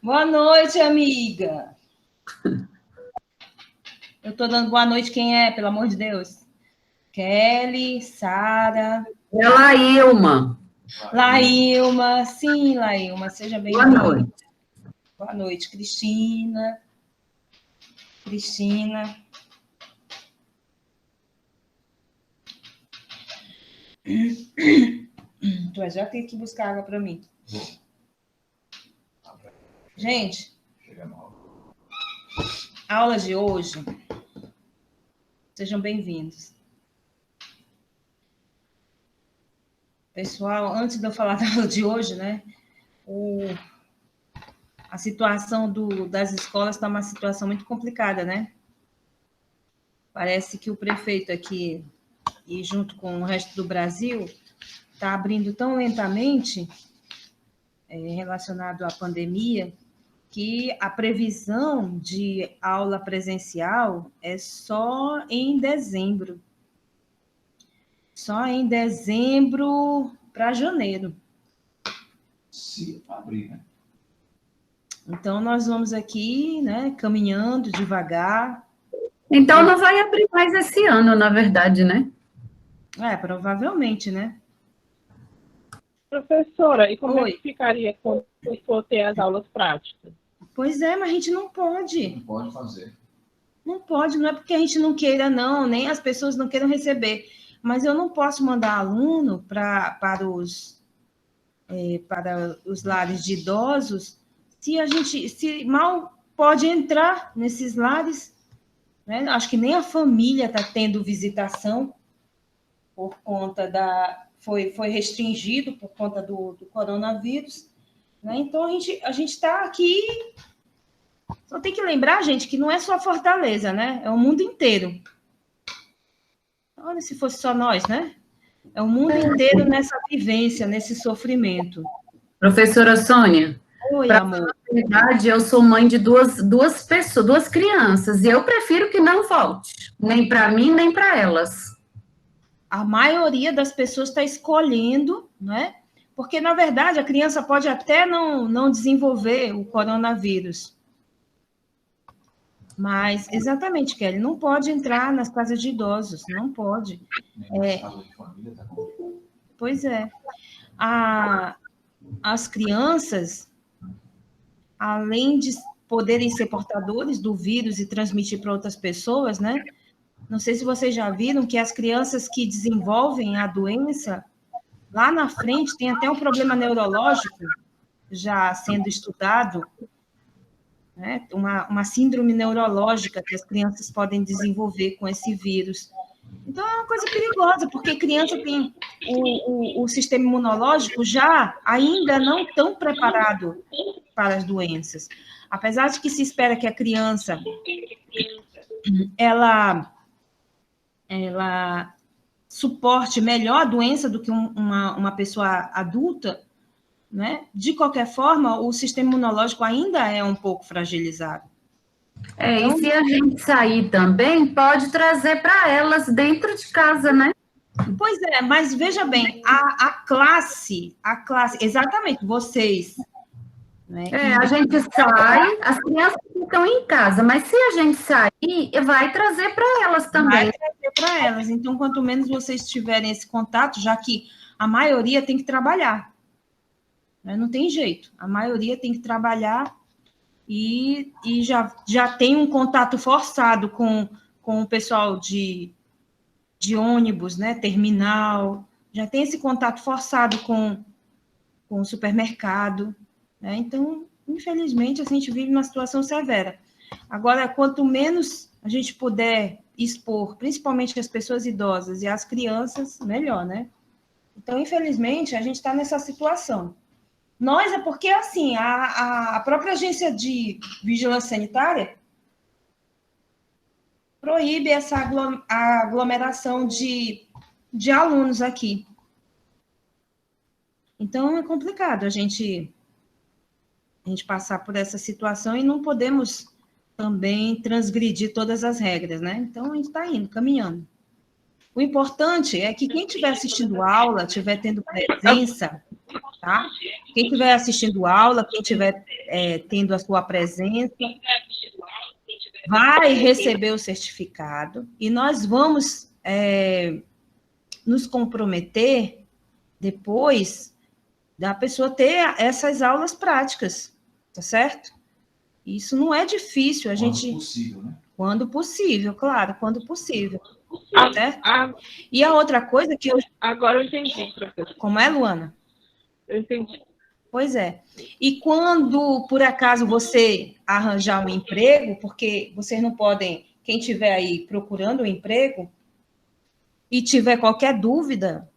Boa noite, amiga. Eu estou dando boa noite. Quem é, pelo amor de Deus? Kelly, Sara. É Laílma. Laílma. Sim, Laílma. Seja Boa bem-vinda. noite. Boa noite, Cristina. Tu já tem que buscar água para mim. Gente, a aula de hoje, sejam bem-vindos. Pessoal, antes de eu falar da aula de hoje, né? A situação das escolas está uma situação muito complicada, né? Parece que o prefeito aqui, e junto com o resto do Brasil, está abrindo tão lentamente, relacionado à pandemia, que a previsão de aula presencial é só em dezembro. Só em dezembro para janeiro. Se abrir, né? Então, nós vamos aqui, né, caminhando devagar. Então, não vai abrir mais esse ano, na verdade, né? Provavelmente, né? Professora, e como é que ficaria quando for ter as aulas práticas? Pois é, mas a gente não pode. Não pode fazer. Não pode, não é porque a gente não queira, não, nem as pessoas não queiram receber. Mas eu não posso mandar aluno para os lares de idosos se mal pode entrar nesses lares, né? Acho que nem a família está tendo visitação por conta foi restringido por conta do coronavírus, né? Então a gente está aqui. Só tem que lembrar, gente, que não é só Fortaleza, né? É o mundo inteiro. Olha, se fosse só nós, né? É o mundo inteiro nessa vivência, nesse sofrimento. Professora Sônia, oi, amor. Na verdade, eu sou mãe de duas pessoas, duas crianças, e eu prefiro que não volte, nem para mim, nem para elas. A maioria das pessoas está escolhendo, né? Porque, na verdade, a criança pode até não desenvolver o coronavírus. Mas, exatamente, Kelly, não pode entrar nas casas de idosos, não pode. Pois é. As crianças, além de poderem ser portadores do vírus e transmitir para outras pessoas, né? Não sei se vocês já viram que as crianças que desenvolvem a doença, lá na frente, tem até um problema neurológico já sendo estudado, né? Uma síndrome neurológica que as crianças podem desenvolver com esse vírus. Então, é uma coisa perigosa, porque criança tem o sistema imunológico já ainda não tão preparado para as doenças. Apesar de que se espera que a criança ela suporte melhor a doença do que uma pessoa adulta, né? De qualquer forma, o sistema imunológico ainda é um pouco fragilizado. Então, e se a gente sair também, pode trazer para elas dentro de casa, né? Pois é, mas veja bem, a classe, exatamente, vocês. Né? A gente sai, as crianças ficam em casa, mas se a gente sair, vai trazer para elas também. Vai trazer para elas. Então, quanto menos vocês tiverem esse contato, já que a maioria tem que trabalhar. Né? Não tem jeito. A maioria tem que trabalhar e já tem um contato forçado com o pessoal de ônibus, né? Terminal. Já tem esse contato forçado com o supermercado. Né? Então, infelizmente, a gente vive uma situação severa. Agora, quanto menos a gente puder expor, principalmente as pessoas idosas e as crianças, melhor, né? Então, infelizmente, a gente está nessa situação. Nós é porque, assim, a própria agência de vigilância sanitária proíbe essa aglomeração de alunos aqui. Então, é complicado a gente passar por essa situação e não podemos também transgredir todas as regras, né? Então, a gente está indo, caminhando. O importante é que quem estiver assistindo aula, estiver tendo presença, tá? Quem estiver assistindo aula, quem estiver tendo a sua presença, vai receber o certificado e nós vamos nos comprometer depois da pessoa ter essas aulas práticas, tá certo? Isso não é difícil, a gente... Quando possível, né? Quando possível, claro, quando possível, certo? Ah, E a outra coisa que eu... agora eu entendi, professor. Como é, Luana? Eu entendi. Pois é. E quando, por acaso, você arranjar um emprego, porque vocês não podem, quem estiver aí procurando um emprego e tiver qualquer dúvida,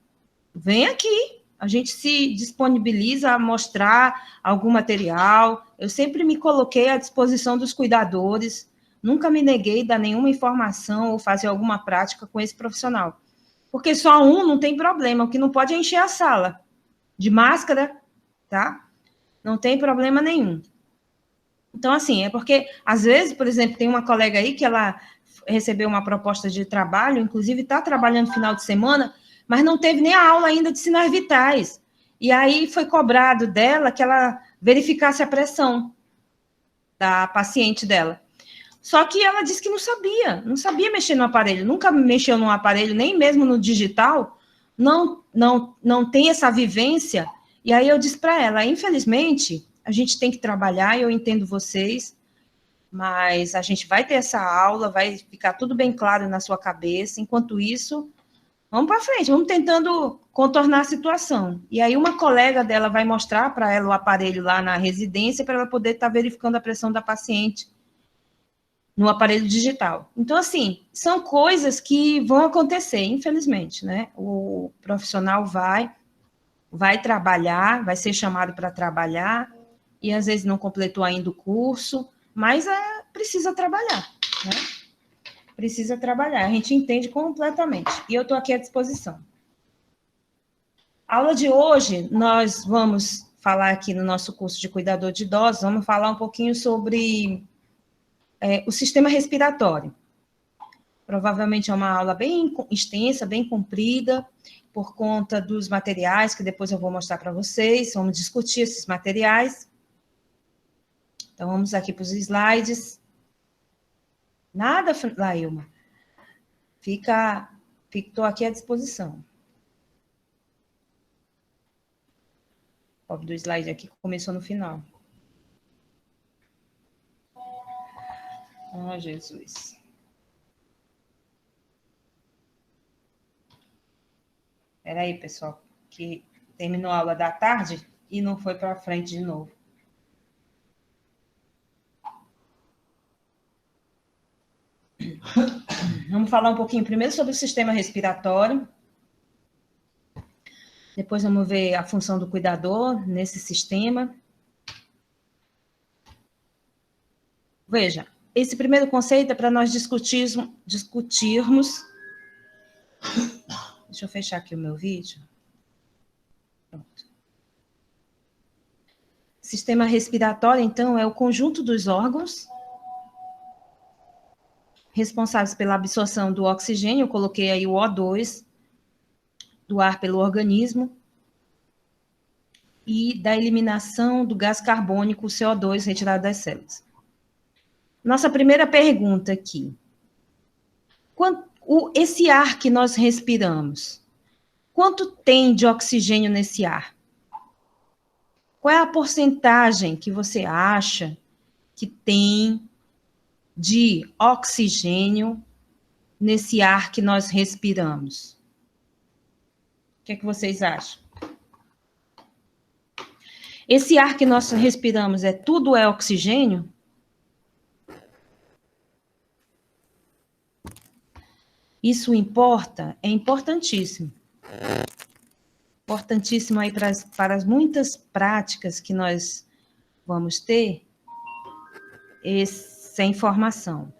vem aqui. A gente se disponibiliza a mostrar algum material. Eu sempre me coloquei à disposição dos cuidadores, nunca me neguei a dar nenhuma informação ou fazer alguma prática com esse profissional. Porque só um não tem problema, o que não pode é encher a sala de máscara, tá? Não tem problema nenhum. Então, assim, é porque, às vezes, por exemplo, tem uma colega aí que ela recebeu uma proposta de trabalho, inclusive está trabalhando no final de semana, mas não teve nem a aula ainda de sinais vitais. E aí foi cobrado dela que ela verificasse a pressão da paciente dela. Só que ela disse que não sabia mexer no aparelho, nunca mexeu no aparelho, nem mesmo no digital, não tem essa vivência. E aí eu disse para ela, infelizmente, a gente tem que trabalhar, eu entendo vocês, mas a gente vai ter essa aula, vai ficar tudo bem claro na sua cabeça, enquanto isso, vamos para frente, vamos tentando contornar a situação. E aí uma colega dela vai mostrar para ela o aparelho lá na residência, para ela poder estar verificando a pressão da paciente no aparelho digital. Então, assim, são coisas que vão acontecer, infelizmente, né? O profissional vai trabalhar, vai ser chamado para trabalhar, e às vezes não completou ainda o curso, mas precisa trabalhar, né? Precisa trabalhar, a gente entende completamente, e eu estou aqui à disposição. A aula de hoje, nós vamos falar aqui no nosso curso de cuidador de idosos, vamos falar um pouquinho sobre o sistema respiratório. Provavelmente é uma aula bem extensa, bem comprida, por conta dos materiais, que depois eu vou mostrar para vocês, vamos discutir esses materiais. Então, vamos aqui para os slides. Nada, Lailma. Estou aqui à disposição. O do slide aqui começou no final. Oh, Jesus. Espera aí, pessoal, que terminou a aula da tarde e não foi para frente de novo. Vamos falar um pouquinho primeiro sobre o sistema respiratório. Depois vamos ver a função do cuidador nesse sistema. Veja, esse primeiro conceito é para nós discutirmos. Deixa eu fechar aqui o meu vídeo. Pronto. Sistema respiratório, então, é o conjunto dos órgãos responsáveis pela absorção do oxigênio, eu coloquei aí o O2, do ar pelo organismo, e da eliminação do gás carbônico, o CO2, retirado das células. Nossa primeira pergunta aqui. Esse ar que nós respiramos, quanto tem de oxigênio nesse ar? Qual é a porcentagem que você acha que tem de oxigênio nesse ar que nós respiramos? O que é que vocês acham? Esse ar que nós respiramos tudo é oxigênio? Isso importa? É importantíssimo. Importantíssimo aí para as muitas práticas que nós vamos ter, essa informação.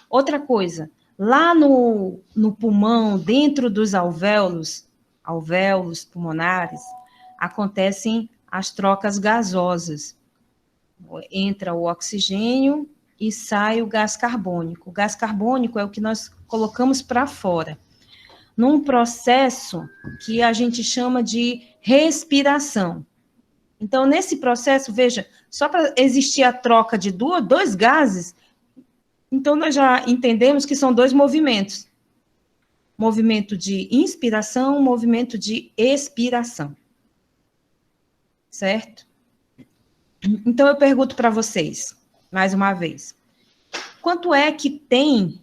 Outra coisa, lá no pulmão, dentro dos alvéolos pulmonares, acontecem as trocas gasosas. Entra o oxigênio e sai o gás carbônico. O gás carbônico é o que nós colocamos para fora, num processo que a gente chama de respiração. Então, nesse processo, veja, só para existir a troca de dois gases, então nós já entendemos que são dois movimentos. Movimento de inspiração, movimento de expiração. Certo? Então, eu pergunto para vocês, mais uma vez, quanto é que tem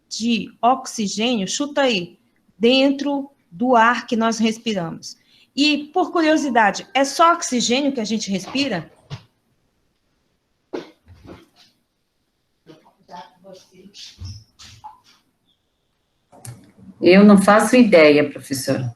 de oxigênio, chuta aí, dentro do ar que nós respiramos? E, por curiosidade, é só oxigênio que a gente respira? Eu não faço ideia, professora.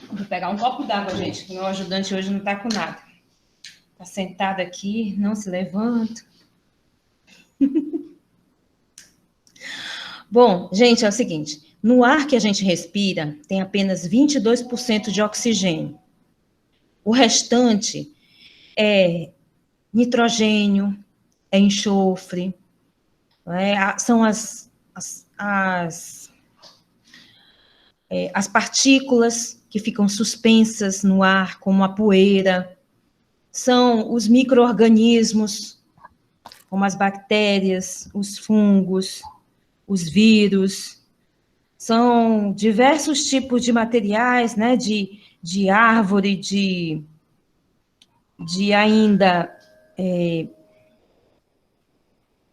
Vou pegar um copo d'água, gente, que meu ajudante hoje não está com nada. Está sentado aqui, não se levanta. Bom, gente, é o seguinte, no ar que a gente respira, tem apenas 22% de oxigênio. O restante é nitrogênio, é enxofre, são as partículas que ficam suspensas no ar, como a poeira, são os micro-organismos, como as bactérias, os fungos, os vírus, são diversos tipos de materiais, né, de árvore, de ainda,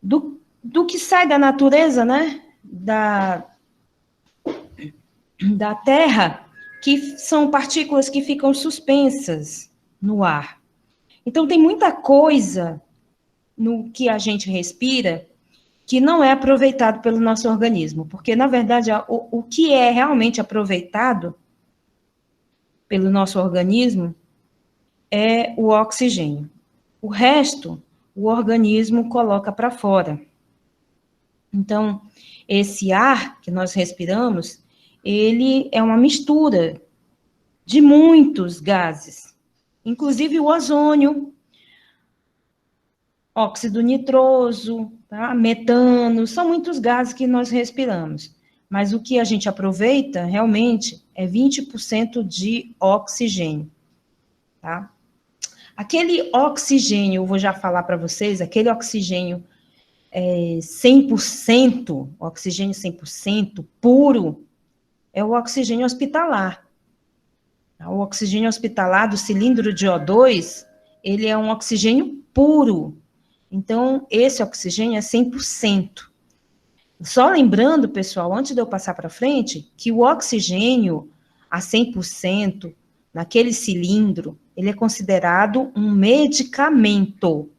do que sai da natureza, né, da terra, que são partículas que ficam suspensas no ar. Então, tem muita coisa no que a gente respira que não é aproveitado pelo nosso organismo, porque, na verdade, o que é realmente aproveitado pelo nosso organismo é o oxigênio. O resto, o organismo coloca para fora. Então, esse ar que nós respiramos, ele é uma mistura de muitos gases, inclusive o ozônio, óxido nitroso, tá? Metano, são muitos gases que nós respiramos. Mas o que a gente aproveita, realmente, é 20% de oxigênio, tá? Aquele oxigênio, eu vou já falar para vocês, aquele oxigênio 100%, oxigênio 100% puro, é o oxigênio hospitalar. O oxigênio hospitalar do cilindro de O2, ele é um oxigênio puro. Então, esse oxigênio é 100%. Só lembrando, pessoal, antes de eu passar para frente, que o oxigênio a 100%, naquele cilindro, ele é considerado um medicamento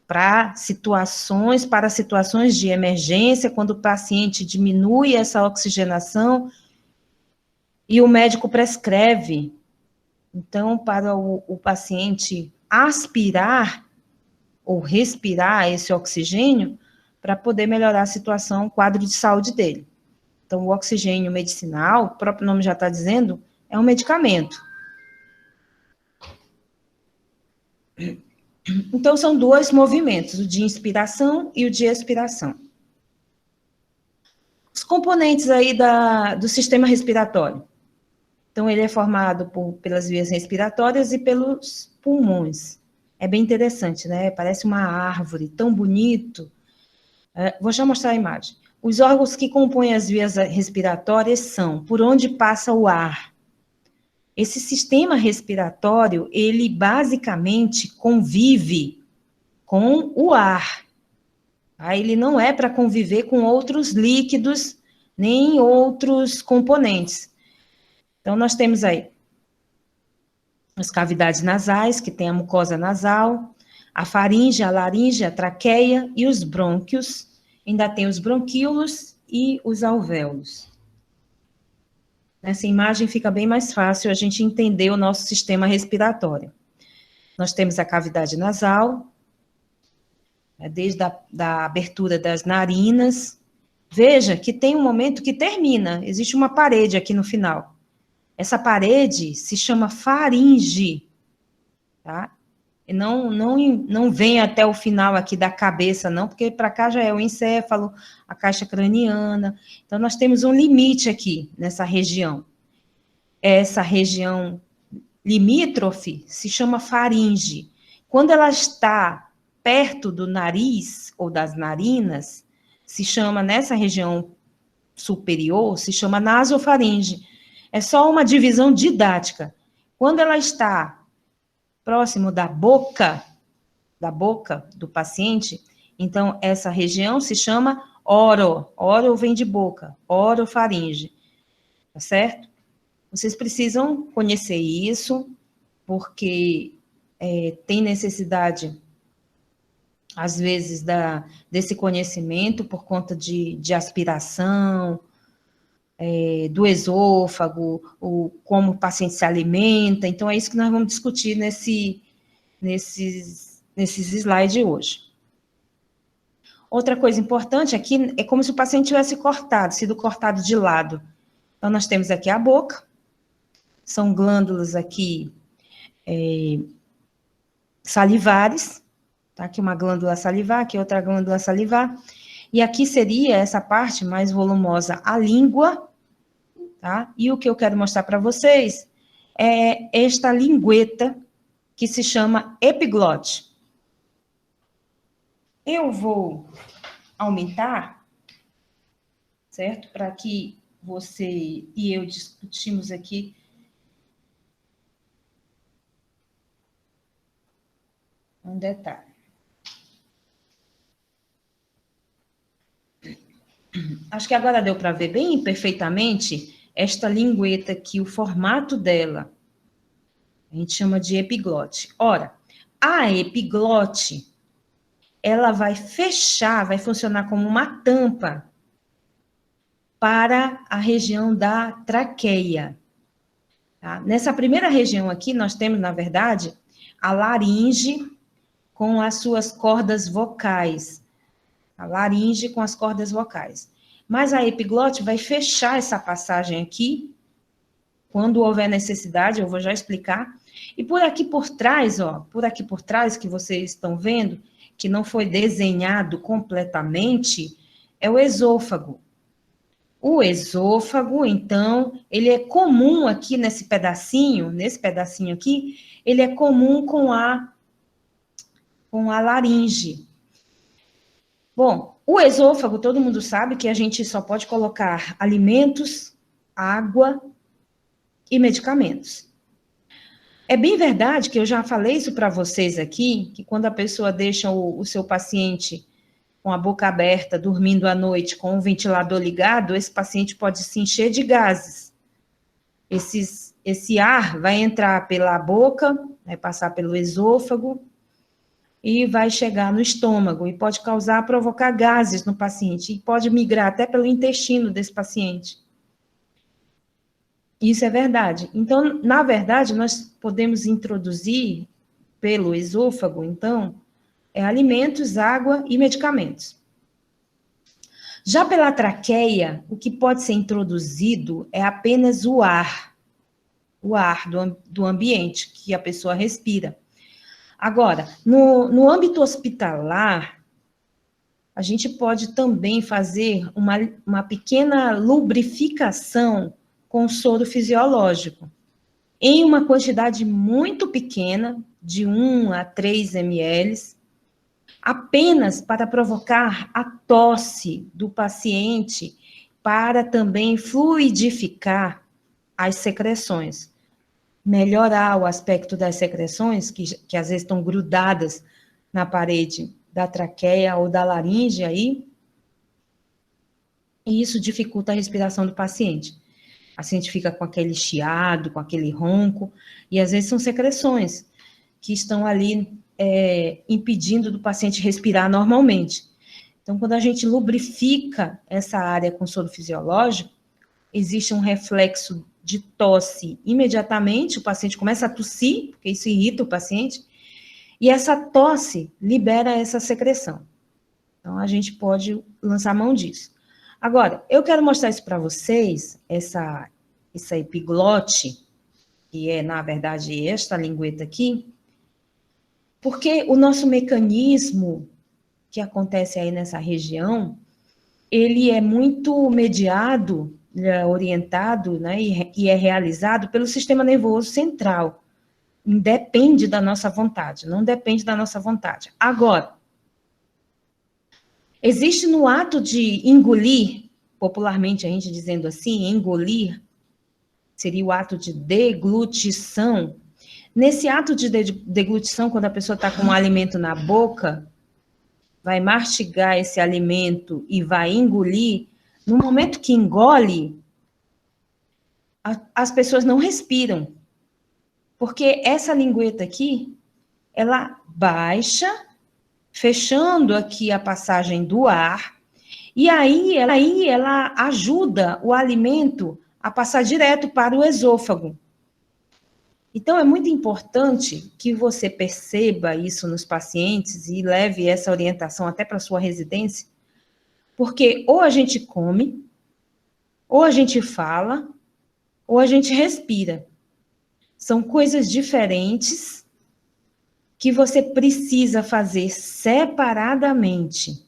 para situações de emergência, quando o paciente diminui essa oxigenação e o médico prescreve. Então, para o paciente aspirar ou respirar esse oxigênio, para poder melhorar a situação, o quadro de saúde dele. Então, o oxigênio medicinal, o próprio nome já está dizendo, é um medicamento. Então, são dois movimentos, o de inspiração e o de expiração. Os componentes aí do sistema respiratório. Então, ele é formado pelas vias respiratórias e pelos pulmões. É bem interessante, né? Parece uma árvore, tão bonito. Vou já mostrar a imagem. Os órgãos que compõem as vias respiratórias são por onde passa o ar. Esse sistema respiratório, ele basicamente convive com o ar. Ele não é para conviver com outros líquidos, nem outros componentes. Então, nós temos aí as cavidades nasais, que tem a mucosa nasal, a faringe, a laringe, a traqueia e os brônquios. Ainda tem os bronquíolos e os alvéolos. Nessa imagem fica bem mais fácil a gente entender o nosso sistema respiratório. Nós temos a cavidade nasal, desde da abertura das narinas. Veja que tem um momento que termina, existe uma parede aqui no final. Essa parede se chama faringe, tá? E não vem até o final aqui da cabeça, não, porque para cá já é o encéfalo, a caixa craniana. Então, nós temos um limite aqui, nessa região. Essa região limítrofe se chama faringe. Quando ela está perto do nariz ou das narinas, se chama, nessa região superior, se chama nasofaringe. É só uma divisão didática. Quando ela está próximo da boca do paciente, então essa região se chama oro vem de boca, orofaringe, tá certo? Vocês precisam conhecer isso, porque tem necessidade, às vezes, desse conhecimento por conta de aspiração, do esôfago, como o paciente se alimenta. Então, é isso que nós vamos discutir nesses slides hoje. Outra coisa importante aqui é como se o paciente tivesse sido cortado de lado. Então, nós temos aqui a boca, são glândulas aqui salivares, tá? Aqui uma glândula salivar, aqui outra glândula salivar. E aqui seria essa parte mais volumosa, a língua, tá? E o que eu quero mostrar para vocês é esta lingueta que se chama epiglote. Eu vou aumentar, certo? Para que você e eu discutimos aqui um detalhe. Acho que agora deu para ver bem perfeitamente esta lingueta aqui, o formato dela. A gente chama de epiglote. Ora, a epiglote, ela vai fechar, vai funcionar como uma tampa para a região da traqueia. Tá? Nessa primeira região aqui, nós temos, na verdade, a laringe com as suas cordas vocais. A laringe com as cordas vocais. Mas a epiglote vai fechar essa passagem aqui, quando houver necessidade, eu vou já explicar. E por aqui por trás, que vocês estão vendo, que não foi desenhado completamente, é o esôfago. O esôfago, então, ele é comum aqui nesse pedacinho aqui, ele é comum com a laringe. Bom, o esôfago, todo mundo sabe que a gente só pode colocar alimentos, água e medicamentos. É bem verdade que eu já falei isso para vocês aqui, que quando a pessoa deixa o seu paciente com a boca aberta, dormindo à noite, com o ventilador ligado, esse paciente pode se encher de gases. Esse ar vai entrar pela boca, vai passar pelo esôfago, e vai chegar no estômago, e pode provocar gases no paciente, e pode migrar até pelo intestino desse paciente. Isso é verdade. Então, na verdade, nós podemos introduzir pelo esôfago, então, alimentos, água e medicamentos. Já pela traqueia, o que pode ser introduzido é apenas o ar do ambiente que a pessoa respira. Agora, no âmbito hospitalar, a gente pode também fazer uma pequena lubrificação com soro fisiológico, em uma quantidade muito pequena, de 1 a 3 ml, apenas para provocar a tosse do paciente, para também fluidificar as secreções. Melhorar o aspecto das secreções, que às vezes estão grudadas na parede da traqueia ou da laringe aí, e isso dificulta a respiração do paciente. O paciente fica com aquele chiado, com aquele ronco, e às vezes são secreções que estão ali impedindo do paciente respirar normalmente. Então, quando a gente lubrifica essa área com soro fisiológico, existe um reflexo de tosse imediatamente, o paciente começa a tossir, porque isso irrita o paciente, e essa tosse libera essa secreção. Então, a gente pode lançar mão disso. Agora, eu quero mostrar isso para vocês, essa epiglote, que é, na verdade, esta lingueta aqui, porque o nosso mecanismo que acontece aí nessa região, ele é muito mediado, orientado, né, e é realizado pelo sistema nervoso central. Depende da nossa vontade, não depende da nossa vontade. Agora, existe no ato de engolir, popularmente a gente dizendo assim, engolir, seria o ato de deglutição. Nesse ato de deglutição, quando a pessoa está com um alimento na boca, vai mastigar esse alimento e vai engolir, no momento que engole, as pessoas não respiram. Porque essa lingueta aqui, ela baixa, fechando aqui a passagem do ar, e aí ela ajuda o alimento a passar direto para o esôfago. Então, é muito importante que você perceba isso nos pacientes e leve essa orientação até para a sua residência, porque ou a gente come, ou a gente fala, ou a gente respira. São coisas diferentes que você precisa fazer separadamente.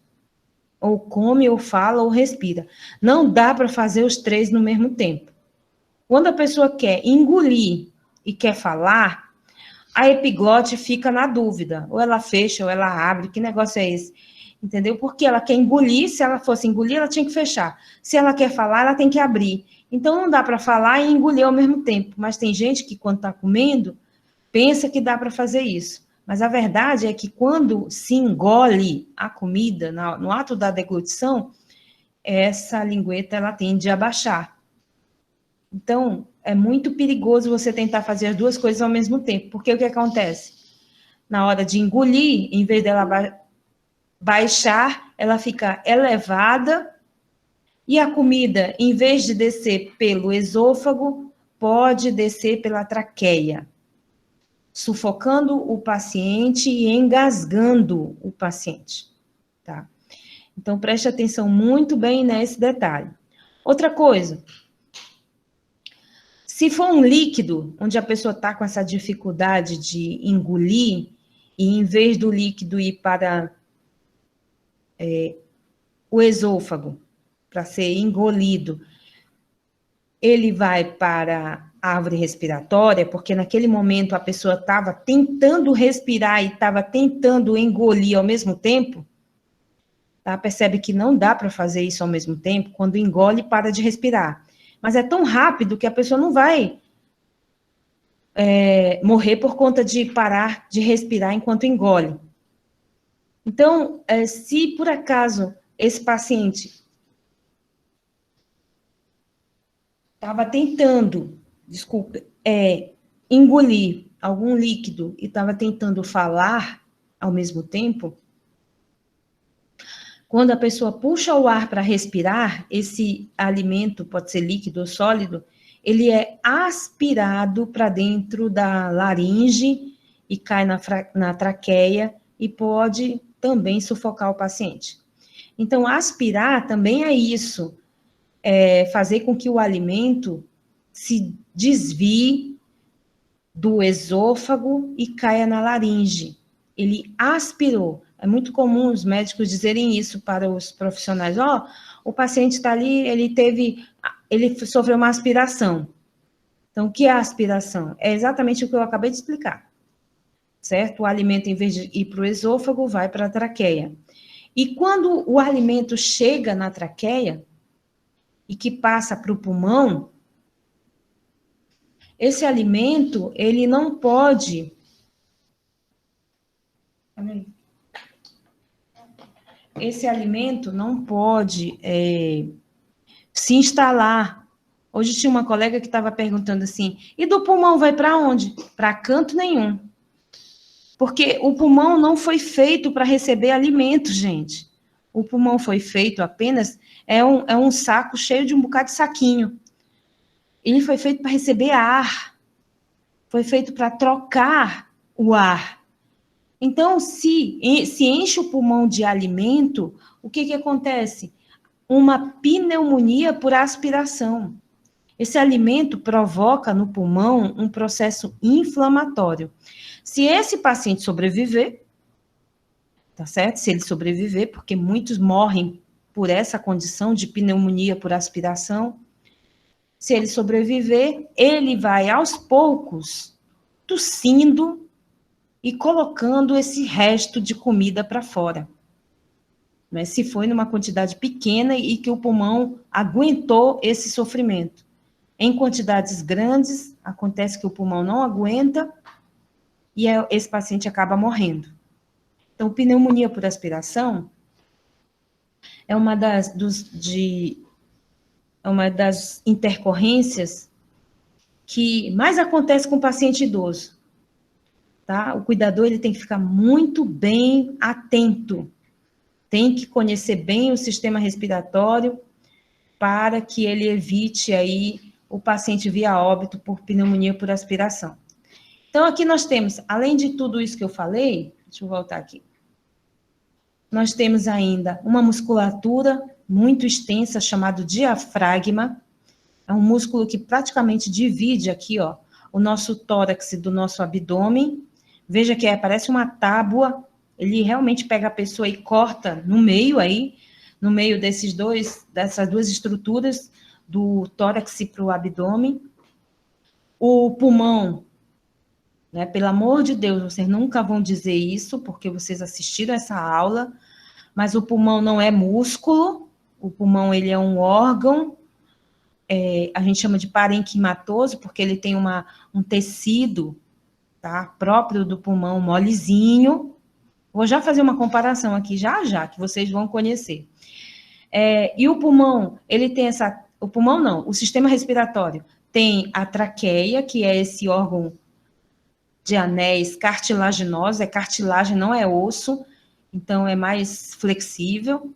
Ou come, ou fala, ou respira. Não dá para fazer os três no mesmo tempo. Quando a pessoa quer engolir e quer falar, a epiglote fica na dúvida. Ou ela fecha, ou ela abre. Que negócio é esse? Entendeu? Porque ela quer engolir, se ela fosse engolir, ela tinha que fechar. Se ela quer falar, ela tem que abrir. Então, não dá para falar e engolir ao mesmo tempo. Mas tem gente que, quando está comendo, pensa que dá para fazer isso. Mas a verdade é que quando se engole a comida, no ato da deglutição, essa lingueta ela tende a baixar. Então, é muito perigoso você tentar fazer as duas coisas ao mesmo tempo. Porque o que acontece? Na hora de engolir, em vez dela baixar, ela fica elevada, e a comida, em vez de descer pelo esôfago, pode descer pela traqueia, sufocando o paciente e engasgando o paciente, tá? Então, preste atenção muito bem nesse detalhe. Outra coisa, se for um líquido, onde a pessoa está com essa dificuldade de engolir, e em vez do líquido ir para o esôfago, para ser engolido, ele vai para a árvore respiratória, porque naquele momento a pessoa estava tentando respirar e estava tentando engolir ao mesmo tempo, tá? Percebe que não dá para fazer isso ao mesmo tempo, quando engole, para de respirar. Mas é tão rápido que a pessoa não vai morrer por conta de parar de respirar enquanto engole. Então, se por acaso esse paciente estava tentando, engolir algum líquido e estava tentando falar ao mesmo tempo, quando a pessoa puxa o ar para respirar, esse alimento, pode ser líquido ou sólido, ele é aspirado para dentro da laringe e cai na traqueia e pode também sufocar o paciente. Então, aspirar também é isso, fazer com que o alimento se desvie do esôfago e caia na laringe. Ele aspirou. É muito comum os médicos dizerem isso para os profissionais. O paciente está ali, ele sofreu uma aspiração. Então, o que é a aspiração? É exatamente o que eu acabei de explicar. Certo? O alimento, em vez de ir para o esôfago, vai para a traqueia. E quando o alimento chega na traqueia, e que passa para o pulmão, esse alimento, ele não pode... Esse alimento não pode se instalar. Hoje tinha uma colega que estava perguntando assim, e do pulmão vai para onde? Para canto nenhum. Porque o pulmão não foi feito para receber alimento, gente. O pulmão foi feito apenas, é um saco cheio de um bocado de saquinho. ele foi feito para receber ar, foi feito para trocar o ar. Então, se enche o pulmão de alimento, o que acontece? Uma pneumonia por aspiração. Esse alimento provoca no pulmão um processo inflamatório. Se esse paciente sobreviver, tá certo? Se ele sobreviver, porque muitos morrem por essa condição de pneumonia por aspiração, se ele sobreviver, ele vai aos poucos tossindo e colocando esse resto de comida para fora. Mas se foi numa quantidade pequena e que o pulmão aguentou esse sofrimento. Em quantidades grandes, acontece que o pulmão não aguenta e esse paciente acaba morrendo. Então, pneumonia por aspiração é uma das intercorrências que mais acontece com o paciente idoso. Tá? O cuidador ele tem que ficar muito bem atento, tem que conhecer bem o sistema respiratório para que ele evite aí o paciente vir a óbito por pneumonia por aspiração. Então, aqui nós temos, além de tudo isso que eu falei, deixa eu voltar aqui, nós temos ainda uma musculatura muito extensa, chamado diafragma, é um músculo que praticamente divide aqui, ó, o nosso tórax do nosso abdômen. Veja que parece uma tábua, ele realmente pega a pessoa e corta no meio aí, no meio dessas duas estruturas, do tórax para o abdômen. O pulmão, né, pelo amor de Deus, vocês nunca vão dizer isso, porque vocês assistiram essa aula, mas o pulmão não é músculo, o pulmão ele é um órgão, a gente chama de parenquimatoso, porque ele tem um tecido, tá, próprio do pulmão, molezinho. Vou já fazer uma comparação aqui, já, que vocês vão conhecer. E o pulmão, ele tem o pulmão não, o sistema respiratório tem a traqueia, que é esse órgão de anéis cartilaginosos, é cartilagem, não é osso, então é mais flexível.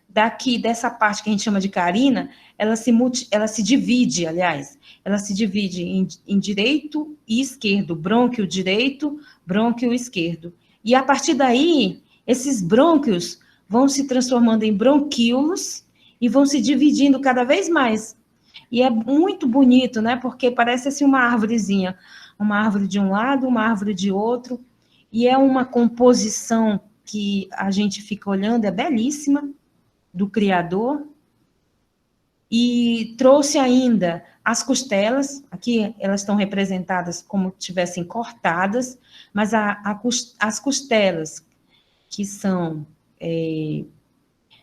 Daqui, dessa parte que a gente chama de carina, ela se divide, aliás, ela se divide em direito e esquerdo, brônquio direito, brônquio esquerdo. E a partir daí, esses brônquios vão se transformando em bronquíolos e vão se dividindo cada vez mais. E é muito bonito, né? Porque parece assim uma árvorezinha, uma árvore de um lado, uma árvore de outro, e é uma composição que a gente fica olhando, é belíssima, do Criador, e trouxe ainda as costelas, aqui elas estão representadas como se tivessem cortadas, mas as costelas, que são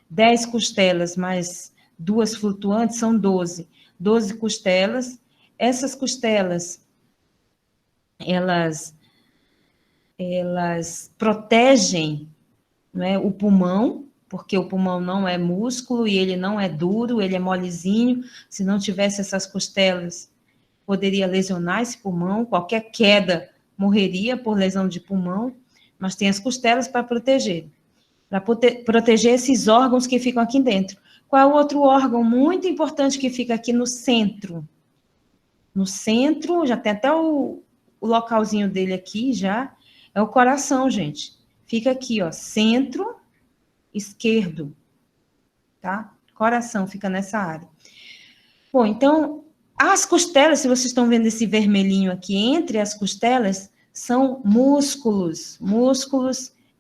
10 costelas mais 2 flutuantes, são 12 costelas. Essas costelas, elas protegem, né, o pulmão, porque o pulmão não é músculo e ele não é duro, ele é molezinho. Se não tivesse essas costelas, poderia lesionar esse pulmão, qualquer queda morreria por lesão de pulmão, mas tem as costelas para proteger esses órgãos que ficam aqui dentro. Qual é o outro órgão muito importante que fica aqui no centro? No centro, já tem até o localzinho dele aqui, já, é o coração, gente. Fica aqui, ó, centro esquerdo, tá? Coração fica nessa área. Bom, então, as costelas, se vocês estão vendo esse vermelhinho aqui, entre as costelas, são músculos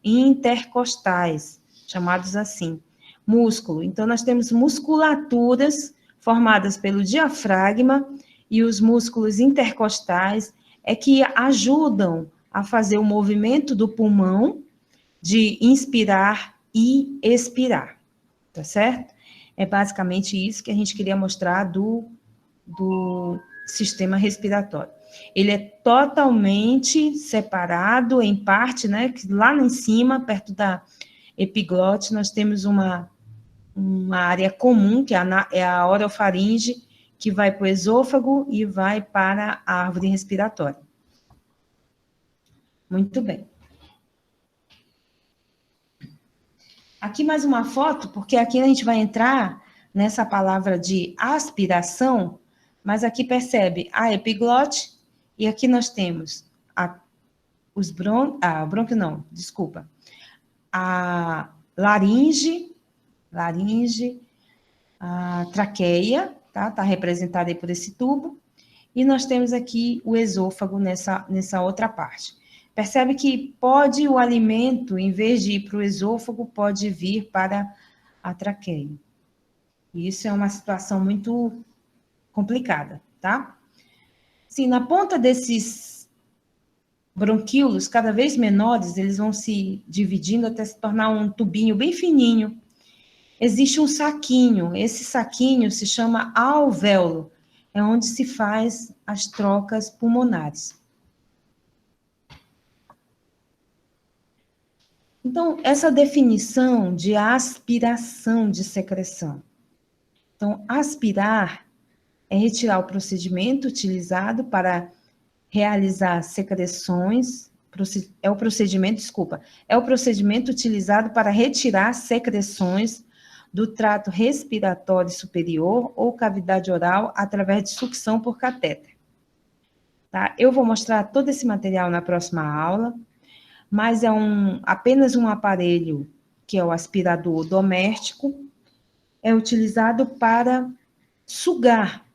intercostais, chamados assim, músculo. Então, nós temos musculaturas formadas pelo diafragma e os músculos intercostais que ajudam a fazer o movimento do pulmão de inspirar e expirar, tá certo? É basicamente isso que a gente queria mostrar do sistema respiratório. Ele é totalmente separado em parte, né, que lá em cima, perto da epiglote, nós temos uma área comum, que é a orofaringe, que vai para o esôfago e vai para a árvore respiratória. Muito bem. Aqui mais uma foto, porque aqui a gente vai entrar nessa palavra de aspiração, mas aqui percebe a epiglote, e aqui nós temos o brônquio não, desculpa, a laringe, a traqueia, tá representada aí por esse tubo, e nós temos aqui o esôfago nessa outra parte. Percebe que o alimento, em vez de ir para o esôfago, pode vir para a traqueia. E isso é uma situação muito complicada, tá? Sim, na ponta desses bronquíolos, cada vez menores, eles vão se dividindo até se tornar um tubinho bem fininho. Existe um saquinho, esse saquinho se chama alvéolo, é onde se faz as trocas pulmonares. Então, essa definição de aspiração de secreção. Então, aspirar é retirar o procedimento utilizado para realizar secreções, é o procedimento utilizado para retirar secreções do trato respiratório superior ou cavidade oral através de sucção por catéter. Tá? Eu vou mostrar todo esse material na próxima aula, mas é apenas um aparelho, que é o aspirador doméstico, é utilizado para sugar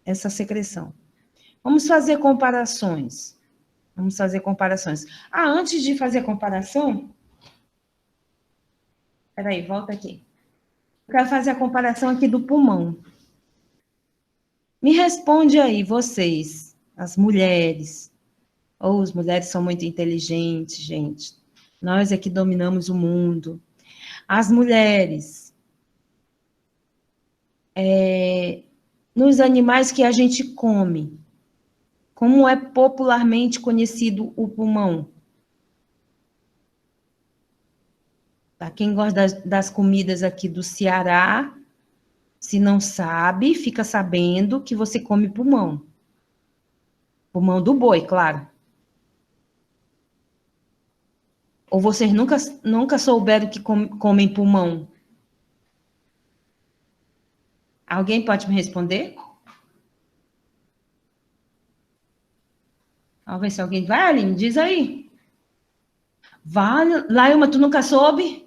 essa secreção. Vamos fazer comparações. Antes de fazer comparação... Peraí, volta aqui. Eu quero fazer a comparação aqui do pulmão. Me responde aí, vocês, as mulheres. As mulheres são muito inteligentes, gente. Nós é que dominamos o mundo. As mulheres, nos animais que a gente come, como é popularmente conhecido o pulmão? Para quem gosta das comidas aqui do Ceará, se não sabe, fica sabendo que você come pulmão. Pulmão do boi, claro. Ou vocês nunca souberam que comem pulmão? Alguém pode me responder? Vamos ver se alguém vai, Aline, diz aí. Vai, Lailma, tu nunca soube?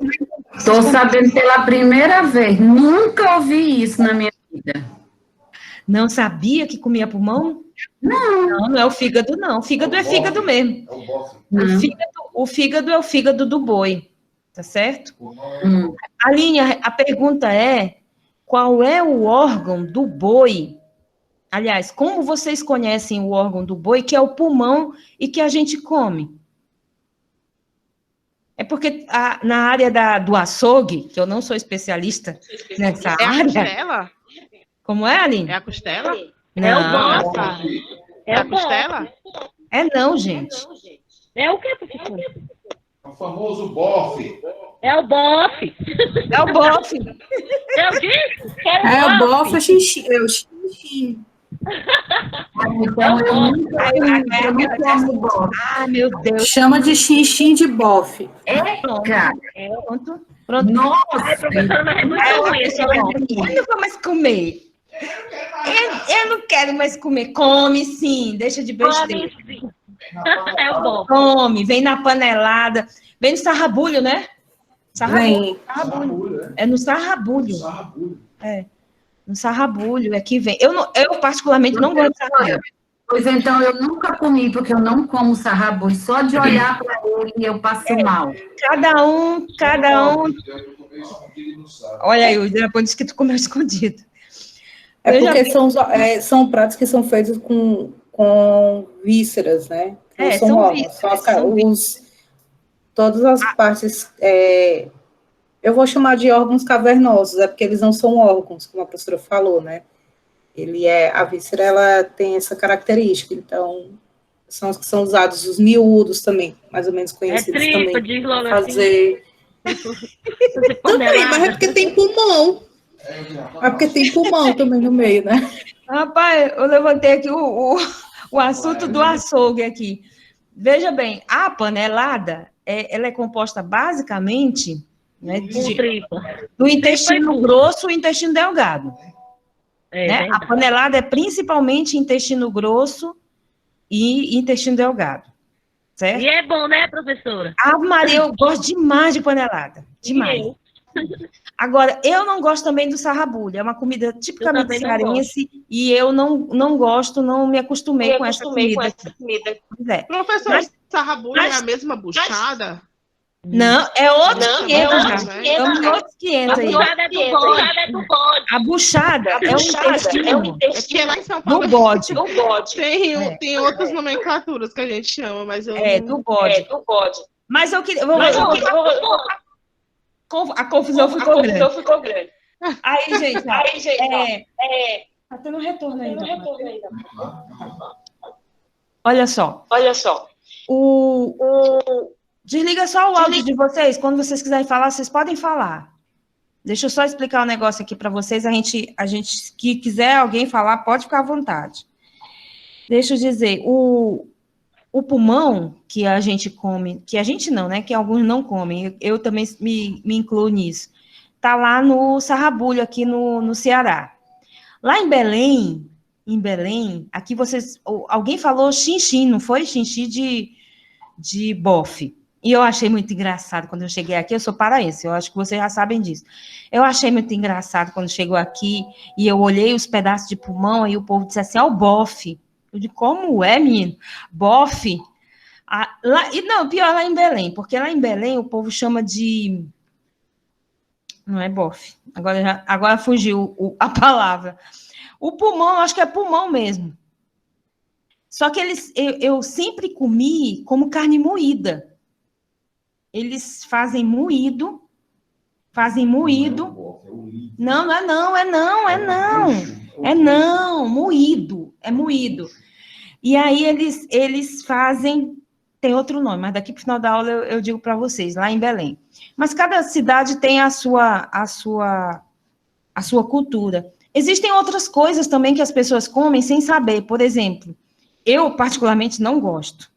Estou sabendo pela primeira vez. Nunca ouvi isso na minha vida. Não sabia que comia pulmão? Não. Não é o fígado, não. O fígado é fígado mesmo. É o bofe. O fígado é o fígado do boi, tá certo? Aline, a pergunta é, qual é o órgão do boi? Aliás, como vocês conhecem o órgão do boi, que é o pulmão e que a gente come? É porque na área do açougue, que eu não sou especialista nessa área... É a costela? Como é, Aline? É a costela? Não. É a costela? É não, gente. É o que, professor? É o famoso bofe. É o bofe. É o bofe. Eu disse que É o bofe, o xixi. Então, eu nunca como bofe. Ah, meu Deus. Chama de xixi de bofe. Eca! Pronto. Nossa! professora, mas é muito ruim esse bofe. Eu não vou mais comer. Eu não quero mais comer. Come sim, deixa de besteira. Come, sim. É o bofe. Come, vem na panelada. Vem no sarrabulho, né? Vem. Sarrabulho. É no sarrabulho. Sarrabulho. É. No sarrabulho é que vem. Eu particularmente não gosto de sarrabulho. Pois então, eu nunca comi, porque eu não como sarrabulho. Só de olhar para ele, eu passo mal. Cada um. Eu comi escondido no saco. Olha aí, o depois disse que tu comeu escondido. É Eu já porque são pratos que são feitos com vísceras, né? Não são são órgãos. vísceras, Todas as partes... eu vou chamar de órgãos cavernosos, é porque eles não são órgãos, como a professora falou, né? A víscera, ela tem essa característica, então, são os que são usados, os miúdos também, mais ou menos conhecidos tripa, também. diz logo Fazer... Também, mas é porque tem pulmão. É porque tem pulmão também no meio, né? Rapaz, eu levantei aqui o assunto do açougue aqui. Veja bem, a panelada, ela é composta basicamente, né, com tripa. do intestino grosso e intestino delgado. né? A panelada é principalmente intestino grosso e intestino delgado, certo? E é bom, né, professora? Ave Maria, eu gosto demais de panelada, demais. Agora, eu não gosto também do sarrabulho, é uma comida tipicamente cearense e eu não gosto, não me acostumei com essa comida. Pois é. Professor, sarrabulho é a mesma buchada? Não, é outro Não, 500 não, já. né? Estamos em outros 500 aí. Buchada é do bode. A buchada é o intestino É porque lá em São Paulo do bode. tem outras nomenclaturas que a gente chama, mas eu não... Do bode. Mas eu queria... A confusão ficou grande. Aí, gente, tá tendo retorno ainda. Olha só. Desliga só o áudio de vocês. Quando vocês quiserem falar, vocês podem falar. Deixa eu só explicar um negócio aqui para vocês. A gente que quiser alguém falar, pode ficar à vontade. Deixa eu dizer, o pulmão que a gente come, que a gente não, né? Que alguns não comem, eu também me incluo nisso. Tá lá no sarrabulho, aqui no Ceará. Lá em Belém, aqui vocês... Alguém falou xinxim, não foi? Xinxim de bofe. E eu achei muito engraçado quando eu cheguei aqui. Eu sou paraense, eu acho que vocês já sabem disso. Eu achei muito engraçado quando chegou aqui e eu olhei os pedaços de pulmão e o povo disse assim, ó, o bofe. Eu digo, como é, menino? Bofe? Pior lá em Belém, porque lá em Belém o povo chama de... Não é bofe. Agora fugiu a palavra. O pulmão, eu acho que é pulmão mesmo. Só que eu sempre comi como carne moída. Eles fazem moído. Não, moído. É moído. E aí eles fazem, tem outro nome, mas daqui para o final da aula eu digo para vocês, lá em Belém. Mas cada cidade tem a sua cultura. Existem outras coisas também que as pessoas comem sem saber. Por exemplo, eu particularmente não gosto.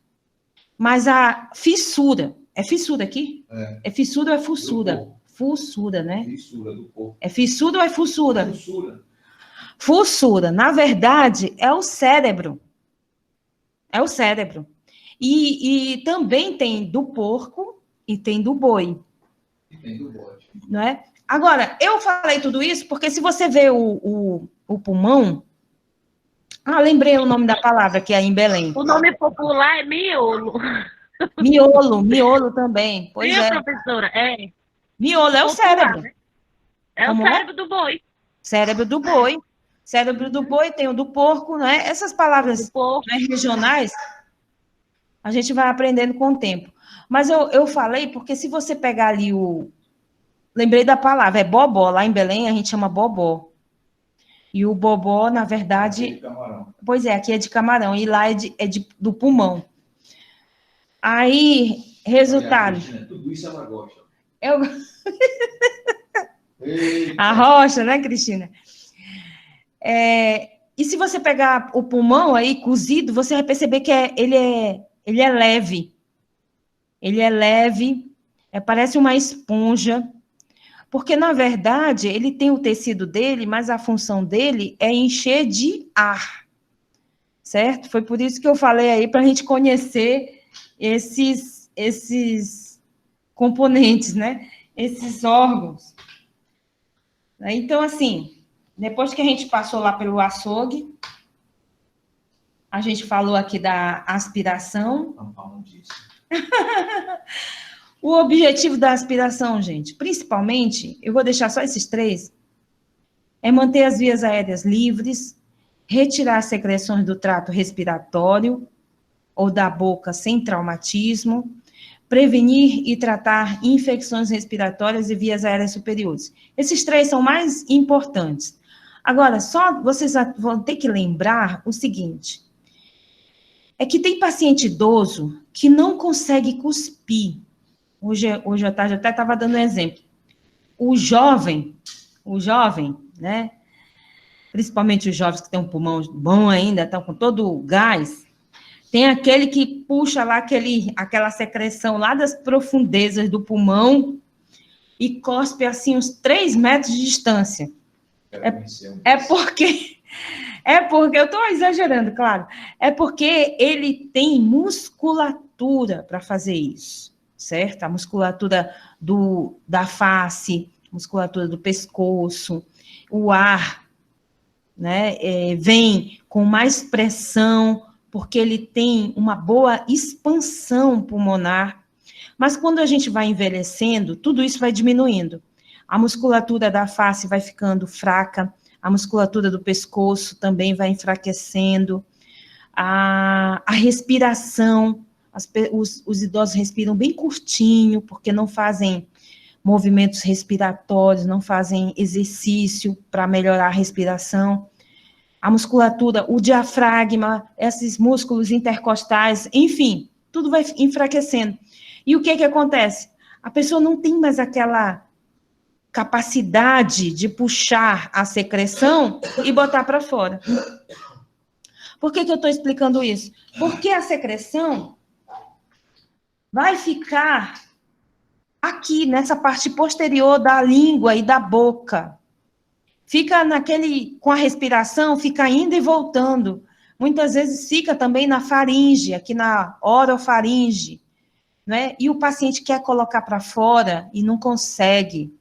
Mas a fissura, é fissura aqui? É fissura ou é fussura? Fussura, né? Fissura do corpo. É fissura ou é fussura? Fissura. Fussura, na verdade, é o cérebro. É o cérebro. E também tem do porco e tem do boi. E tem do bode. Não é? Agora, eu falei tudo isso porque se você vê o pulmão... lembrei o nome da palavra que é em Belém. O nome popular é miolo. Miolo também. Pois é. Professora? É. Miolo é o cérebro. Né? É Como o cérebro do boi. Cérebro do boi. Cérebro do boi, tem o do porco, não é? Essas palavras regionais, a gente vai aprendendo com o tempo. Mas eu falei porque se você pegar ali lembrei da palavra, é bobó. Lá em Belém a gente chama bobó. E o bobó, na verdade... Aqui é de camarão. Pois é, aqui é de camarão. E lá do pulmão. Aí, resultado... Cristina, tudo isso ela gosta. A rocha, né, Cristina? E se você pegar o pulmão aí, cozido, você vai perceber que ele é leve. Ele é leve, parece uma esponja... Porque, na verdade, ele tem o tecido dele, mas a função dele é encher de ar, certo? Foi por isso que eu falei aí, para a gente conhecer esses componentes, né? Esses órgãos. Então, assim, depois que a gente passou lá pelo açougue, a gente falou aqui da aspiração. Não falam disso. O objetivo da aspiração, gente, principalmente, eu vou deixar só esses 3, é manter as vias aéreas livres, retirar as secreções do trato respiratório ou da boca sem traumatismo, prevenir e tratar infecções respiratórias e vias aéreas superiores. Esses 3 são mais importantes. Agora, só vocês vão ter que lembrar o seguinte, é que tem paciente idoso que não consegue cuspir. Hoje à tarde eu até estava dando um exemplo. O jovem, né? Principalmente os jovens que têm um pulmão bom ainda, estão com todo o gás, tem aquele que puxa lá aquela secreção lá das profundezas do pulmão e cospe assim uns 3 metros de distância. É porque eu estou exagerando, claro. É porque ele tem musculatura para fazer isso, certo? A musculatura da face, musculatura do pescoço, o ar, né, vem com mais pressão, porque ele tem uma boa expansão pulmonar. Mas quando a gente vai envelhecendo, tudo isso vai diminuindo. A musculatura da face vai ficando fraca, a musculatura do pescoço também vai enfraquecendo, a respiração, os idosos respiram bem curtinho, porque não fazem movimentos respiratórios, não fazem exercício para melhorar a respiração. A musculatura, o diafragma, esses músculos intercostais, enfim, tudo vai enfraquecendo. E o que acontece? A pessoa não tem mais aquela capacidade de puxar a secreção e botar para fora. Por que eu estou explicando isso? Porque a secreção vai ficar aqui, nessa parte posterior da língua e da boca. Fica com a respiração, fica indo e voltando. Muitas vezes fica também na faringe, aqui na orofaringe, né? E o paciente quer colocar para fora e não consegue,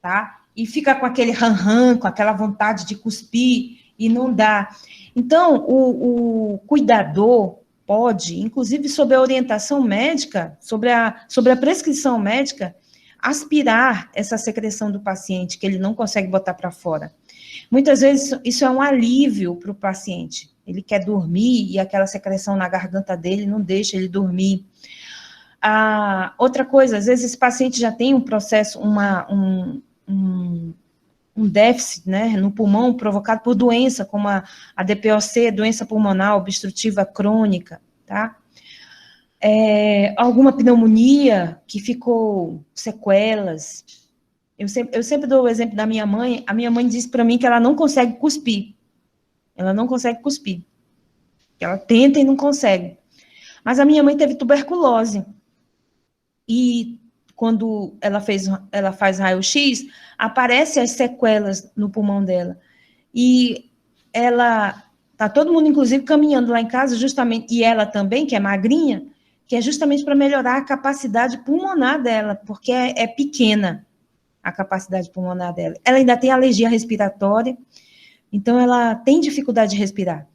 tá? E fica com aquele ran-ran, com aquela vontade de cuspir e não dá. Então, o cuidador pode, inclusive sob a orientação médica, sobre a prescrição médica, aspirar essa secreção do paciente, que ele não consegue botar para fora. Muitas vezes isso é um alívio para o paciente. Ele quer dormir e aquela secreção na garganta dele não deixa ele dormir. Outra coisa, às vezes esse paciente já tem um processo, um déficit, né, no pulmão provocado por doença, como a DPOC, doença pulmonar obstrutiva crônica, tá? Alguma pneumonia que ficou sequelas. Eu sempre dou o exemplo da minha mãe. A minha mãe disse para mim que ela não consegue cuspir. Ela não consegue cuspir. Ela tenta e não consegue. Mas a minha mãe teve tuberculose. E quando ela faz raio-x, aparecem as sequelas no pulmão dela. E tá todo mundo, inclusive, caminhando lá em casa, justamente, e ela também, que é magrinha, que é justamente para melhorar a capacidade pulmonar dela, porque é pequena a capacidade pulmonar dela. Ela ainda tem alergia respiratória, então ela tem dificuldade de respirar.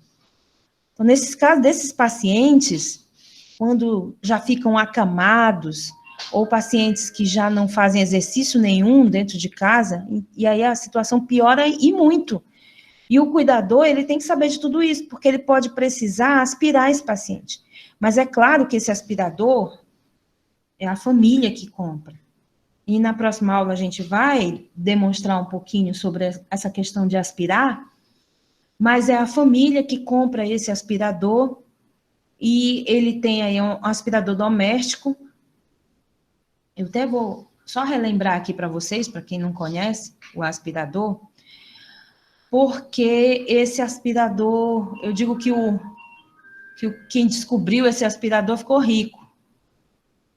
Então, nesses casos desses pacientes, quando já ficam acamados, ou pacientes que já não fazem exercício nenhum dentro de casa, e aí a situação piora e muito. E o cuidador, ele tem que saber de tudo isso, porque ele pode precisar aspirar esse paciente. Mas é claro que esse aspirador é a família que compra. E na próxima aula a gente vai demonstrar um pouquinho sobre essa questão de aspirar, mas é a família que compra esse aspirador, e ele tem aí um aspirador doméstico. Eu até vou só relembrar aqui para vocês, para quem não conhece o aspirador, porque esse aspirador, eu digo que quem descobriu esse aspirador ficou rico.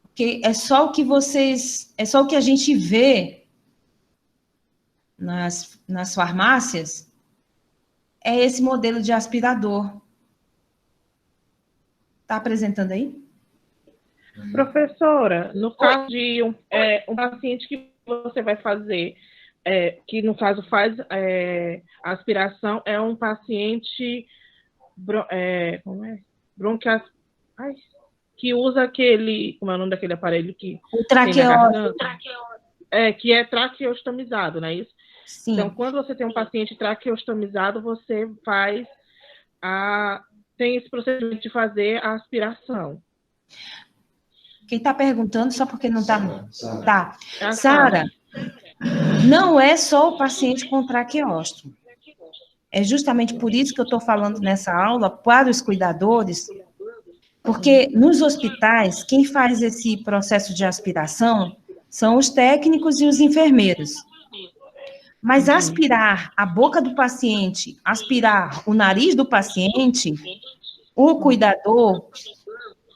Porque é só o que a gente vê nas farmácias, é esse modelo de aspirador. Está apresentando aí? Professora, no caso de um paciente que você vai fazer, que no caso faz a aspiração, é um paciente que usa aquele, como é o nome daquele aparelho que o traqueóstomo. Que é traqueostomizado, não é isso? Sim. Então, quando você tem um paciente traqueostomizado, você tem esse procedimento de fazer a aspiração. Quem está perguntando, só porque não está... Tá. Sara, não é só o paciente com traqueóstomo. É justamente por isso que eu estou falando nessa aula para os cuidadores, porque nos hospitais, quem faz esse processo de aspiração são os técnicos e os enfermeiros. Mas aspirar a boca do paciente, aspirar o nariz do paciente, o cuidador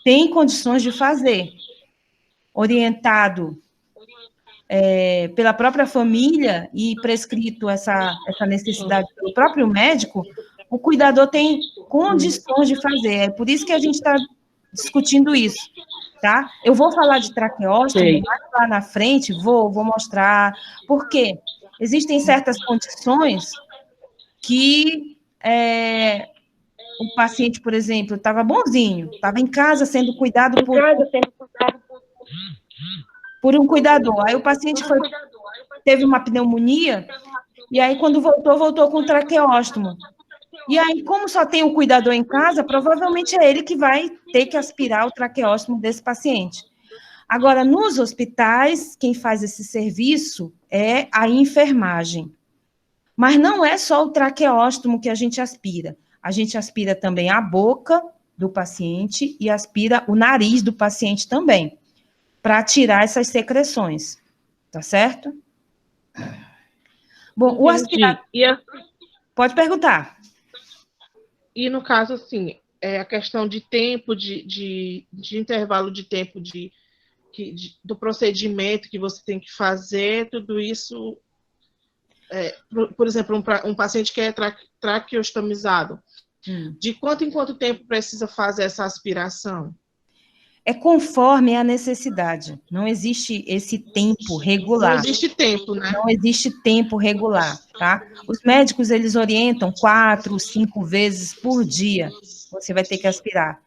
tem condições de fazer, orientado pela própria família e prescrito essa necessidade pelo próprio médico, o cuidador tem condições de fazer. É por isso que a gente está discutindo isso, tá? Eu vou falar de traqueóstomo, mais lá na frente, vou mostrar. Por quê? Existem certas condições que o paciente, por exemplo, estava bonzinho, estava em casa sendo cuidado por um cuidador. Aí o paciente teve uma pneumonia, e aí quando voltou com traqueóstomo. E aí, como só tem um cuidador em casa, provavelmente é ele que vai ter que aspirar o traqueóstomo desse paciente. Agora, nos hospitais, quem faz esse serviço é a enfermagem. Mas não é só o traqueóstomo que a gente aspira. A gente aspira também a boca do paciente e aspira o nariz do paciente também, para tirar essas secreções, tá certo? Bom, o aspirador... Pode perguntar. E no caso, assim, a questão de tempo, de intervalo de tempo do procedimento que você tem que fazer, tudo isso, por exemplo, um paciente que é traqueostomizado, de quanto em quanto tempo precisa fazer essa aspiração? É conforme a necessidade. Não existe esse tempo regular. Não existe tempo, né? Não existe tempo regular, tá? Os médicos, eles orientam 4, 5 vezes por dia. Você vai ter que aspirar.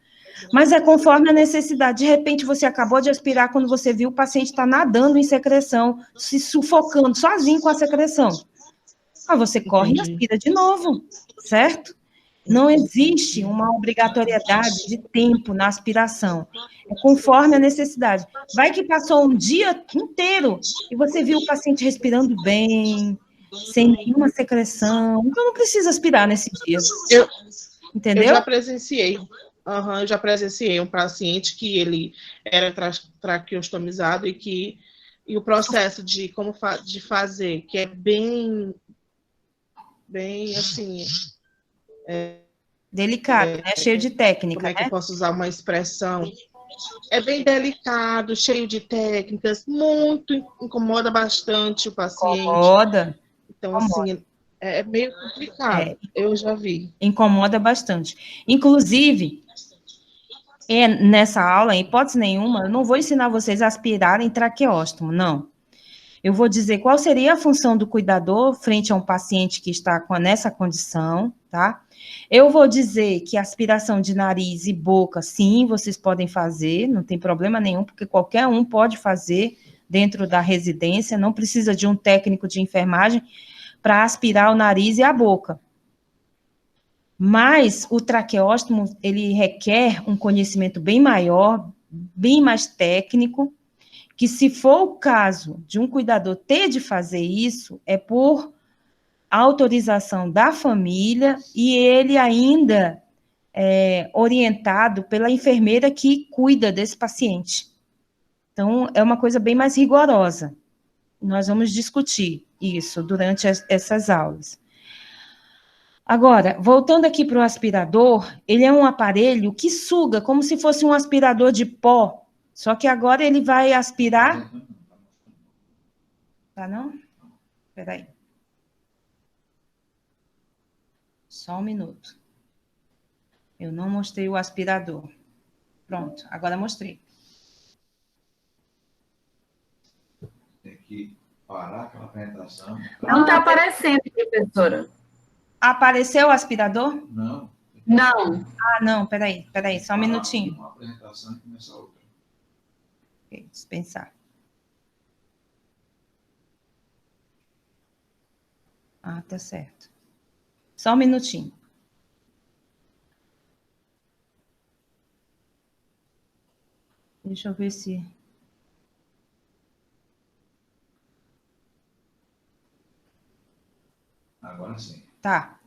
Mas é conforme a necessidade. De repente, você acabou de aspirar quando você viu o paciente está nadando em secreção, se sufocando, sozinho com a secreção. Aí você corre e aspira de novo, certo? Não existe uma obrigatoriedade de tempo na aspiração. É conforme a necessidade. Vai que passou um dia inteiro e você viu o paciente respirando bem, sem nenhuma secreção. Então, não precisa aspirar nesse dia. Entendeu? Eu já presenciei um paciente que ele era traqueostomizado e o processo de fazer, que é bem assim... delicado, né? Cheio de técnica, como é que eu posso usar uma expressão? É bem delicado, cheio de técnicas, muito, incomoda bastante o paciente. Incomoda. Então, assim, é meio complicado, eu já vi. Incomoda bastante. Inclusive, nessa aula, em hipótese nenhuma, eu não vou ensinar vocês a aspirarem traqueóstomo, não. Eu vou dizer qual seria a função do cuidador frente a um paciente que está nessa condição, tá? Eu vou dizer que aspiração de nariz e boca, sim, vocês podem fazer, não tem problema nenhum, porque qualquer um pode fazer dentro da residência, não precisa de um técnico de enfermagem para aspirar o nariz e a boca. Mas o traqueóstomo, ele requer um conhecimento bem maior, bem mais técnico, que se for o caso de um cuidador ter de fazer isso, é por autorização da família e ele ainda orientado pela enfermeira que cuida desse paciente. Então, é uma coisa bem mais rigorosa. Nós vamos discutir isso durante essas aulas. Agora, voltando aqui para o aspirador, ele é um aparelho que suga, como se fosse um aspirador de pó, só que agora ele vai aspirar... Tá, não? Espera aí. Só um minuto. Eu não mostrei o aspirador. Pronto, agora mostrei. Tem que parar aquela apresentação. Não está aparecendo, professora. Apareceu o aspirador? Não. Não. Ah, não, peraí, só um minutinho. Uma apresentação e começa outra. Ok, dispensar. Ah, tá certo. Só um minutinho. Deixa eu ver se... Agora sim. Tá.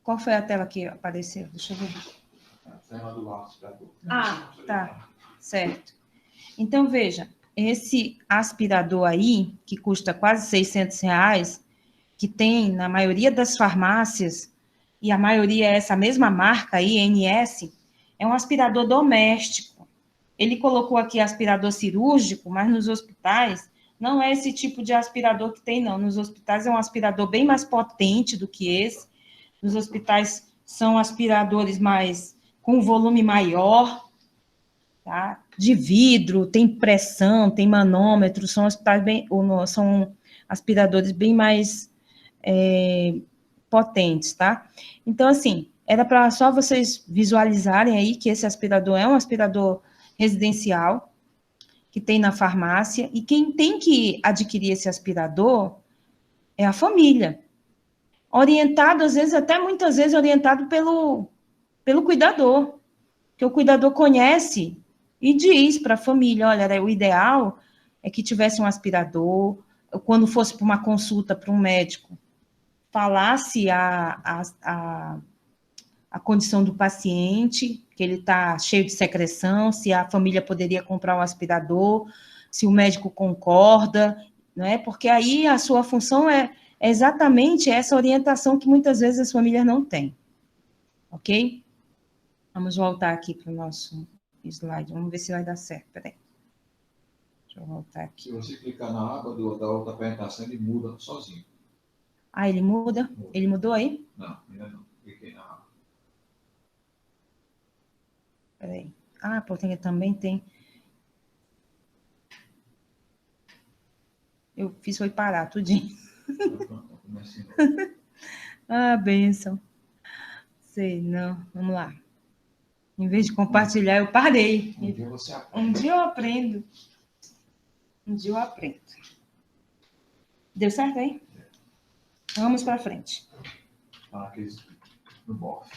Qual foi a tela que apareceu? Deixa eu ver. A tela do aspirador. Ah, tá. Certo. Então, veja, esse aspirador aí, que custa quase R$600, que tem na maioria das farmácias, e a maioria é essa mesma marca aí, NS, é um aspirador doméstico. Ele colocou aqui aspirador cirúrgico, mas nos hospitais Não é esse tipo de aspirador que tem, não. Nos hospitais é um aspirador bem mais potente do que esse. Nos hospitais são aspiradores com volume maior, tá? De vidro, tem pressão, tem manômetro, são aspiradores bem mais potentes, tá? Então, assim, era para só vocês visualizarem aí que esse aspirador é um aspirador residencial, que tem na farmácia, e quem tem que adquirir esse aspirador é a família. Orientado, às vezes, até muitas vezes orientado pelo cuidador, que o cuidador conhece e diz para a família, olha, o ideal é que tivesse um aspirador, quando fosse para uma consulta para um médico, falasse a condição do paciente, que ele está cheio de secreção, se a família poderia comprar um aspirador, se o médico concorda, né? Porque aí a sua função é exatamente essa orientação que muitas vezes as famílias não têm. Ok? Vamos voltar aqui para o nosso slide. Vamos ver se vai dar certo. Peraí. Deixa eu voltar aqui. Se você clicar na aba da outra apresentação, ele muda sozinho. Ah, ele muda? Ele mudou aí? Não, ainda não. Cliquei na aba. Peraí. Ah, porque também tem... Eu fiz foi parar, tudinho. Ah, bênção. Sei, não. Vamos lá. Em vez de compartilhar, eu parei. Um dia você aprende. Um dia eu aprendo. Um dia eu aprendo. Deu certo aí? Vamos para frente. Fala aqueles do BOF.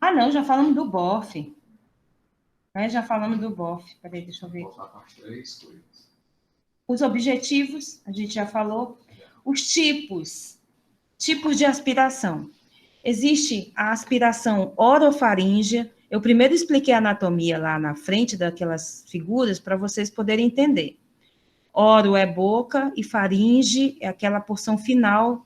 Ah, não, já falamos do BOF. Já falamos do BOF. Peraí, deixa eu ver. Vou falar com as 3 coisas. Os objetivos, a gente já falou. Os tipos de aspiração. Existe a aspiração orofaríngea. Eu primeiro expliquei a anatomia lá na frente daquelas figuras para vocês poderem entender. Oro é boca e faringe é aquela porção final,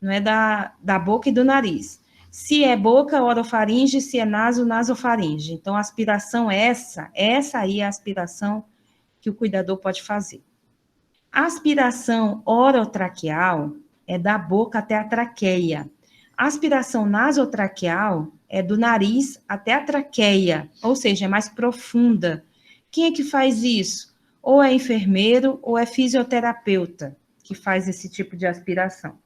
não é da boca e do nariz. Se é boca, orofaringe, se é naso, nasofaringe. Então, a aspiração é essa aí é a aspiração que o cuidador pode fazer. A aspiração orotraqueal é da boca até a traqueia. A aspiração nasotraqueal é do nariz até a traqueia, ou seja, é mais profunda. Quem é que faz isso? Ou é enfermeiro ou é fisioterapeuta que faz esse tipo de aspiração.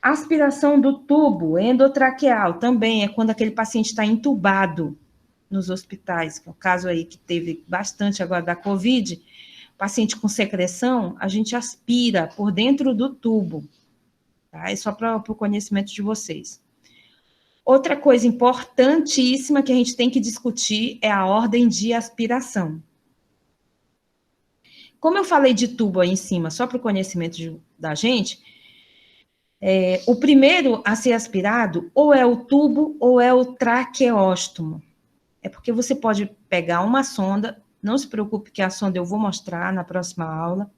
A aspiração do tubo endotraqueal também é quando aquele paciente está entubado nos hospitais, que é o caso aí que teve bastante agora da Covid, paciente com secreção, a gente aspira por dentro do tubo, tá? É só para o conhecimento de vocês. Outra coisa importantíssima que a gente tem que discutir é a ordem de aspiração. Como eu falei de tubo aí em cima, só para o conhecimento da gente, o primeiro a ser aspirado ou é o tubo ou é o traqueóstomo. É porque você pode pegar uma sonda, não se preocupe que a sonda eu vou mostrar na próxima aula,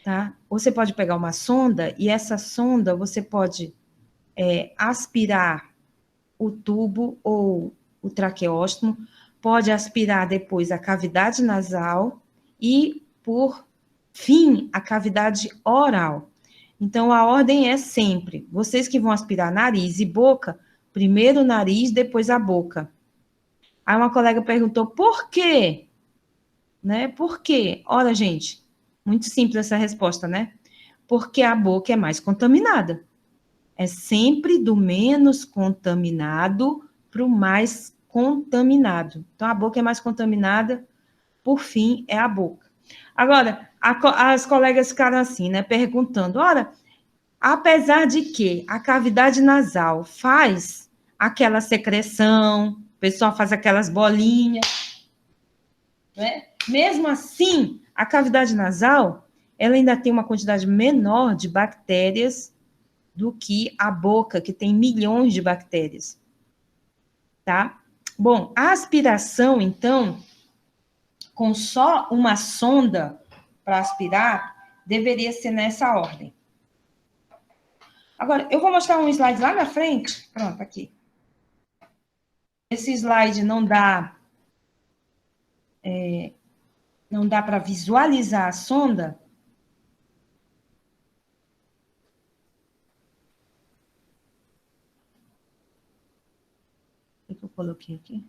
tá? Você pode pegar uma sonda e essa sonda você pode aspirar o tubo ou o traqueóstomo, pode aspirar depois a cavidade nasal e, por fim, a cavidade oral. Então, a ordem é sempre, vocês que vão aspirar nariz e boca, primeiro o nariz, depois a boca. Aí uma colega perguntou, por quê? Né? Por quê? Ora, gente, muito simples essa resposta, né? Porque a boca é mais contaminada. É sempre do menos contaminado para o mais contaminado. Então, a boca é mais contaminada, por fim, é a boca. Agora, as colegas ficaram assim, né, perguntando, ora, apesar de que a cavidade nasal faz aquela secreção, o pessoal faz aquelas bolinhas, né? Mesmo assim, a cavidade nasal, ela ainda tem uma quantidade menor de bactérias do que a boca, que tem milhões de bactérias, tá? Bom, a aspiração, então, com só uma sonda para aspirar, deveria ser nessa ordem. Agora, eu vou mostrar um slide lá na frente. Pronto, aqui. Esse slide não dá para visualizar a sonda, coloquei aqui?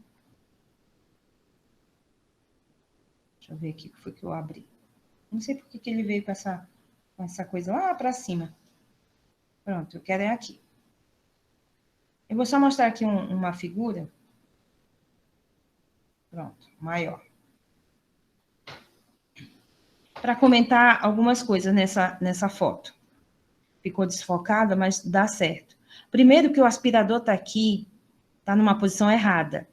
Deixa eu ver aqui o que foi que eu abri. Não sei por que ele veio com essa coisa lá para cima. Pronto, eu quero é aqui. Eu vou só mostrar aqui uma figura. Pronto, maior. Para comentar algumas coisas nessa foto. Ficou desfocada, mas dá certo. Primeiro que o aspirador está aqui, está numa posição errada.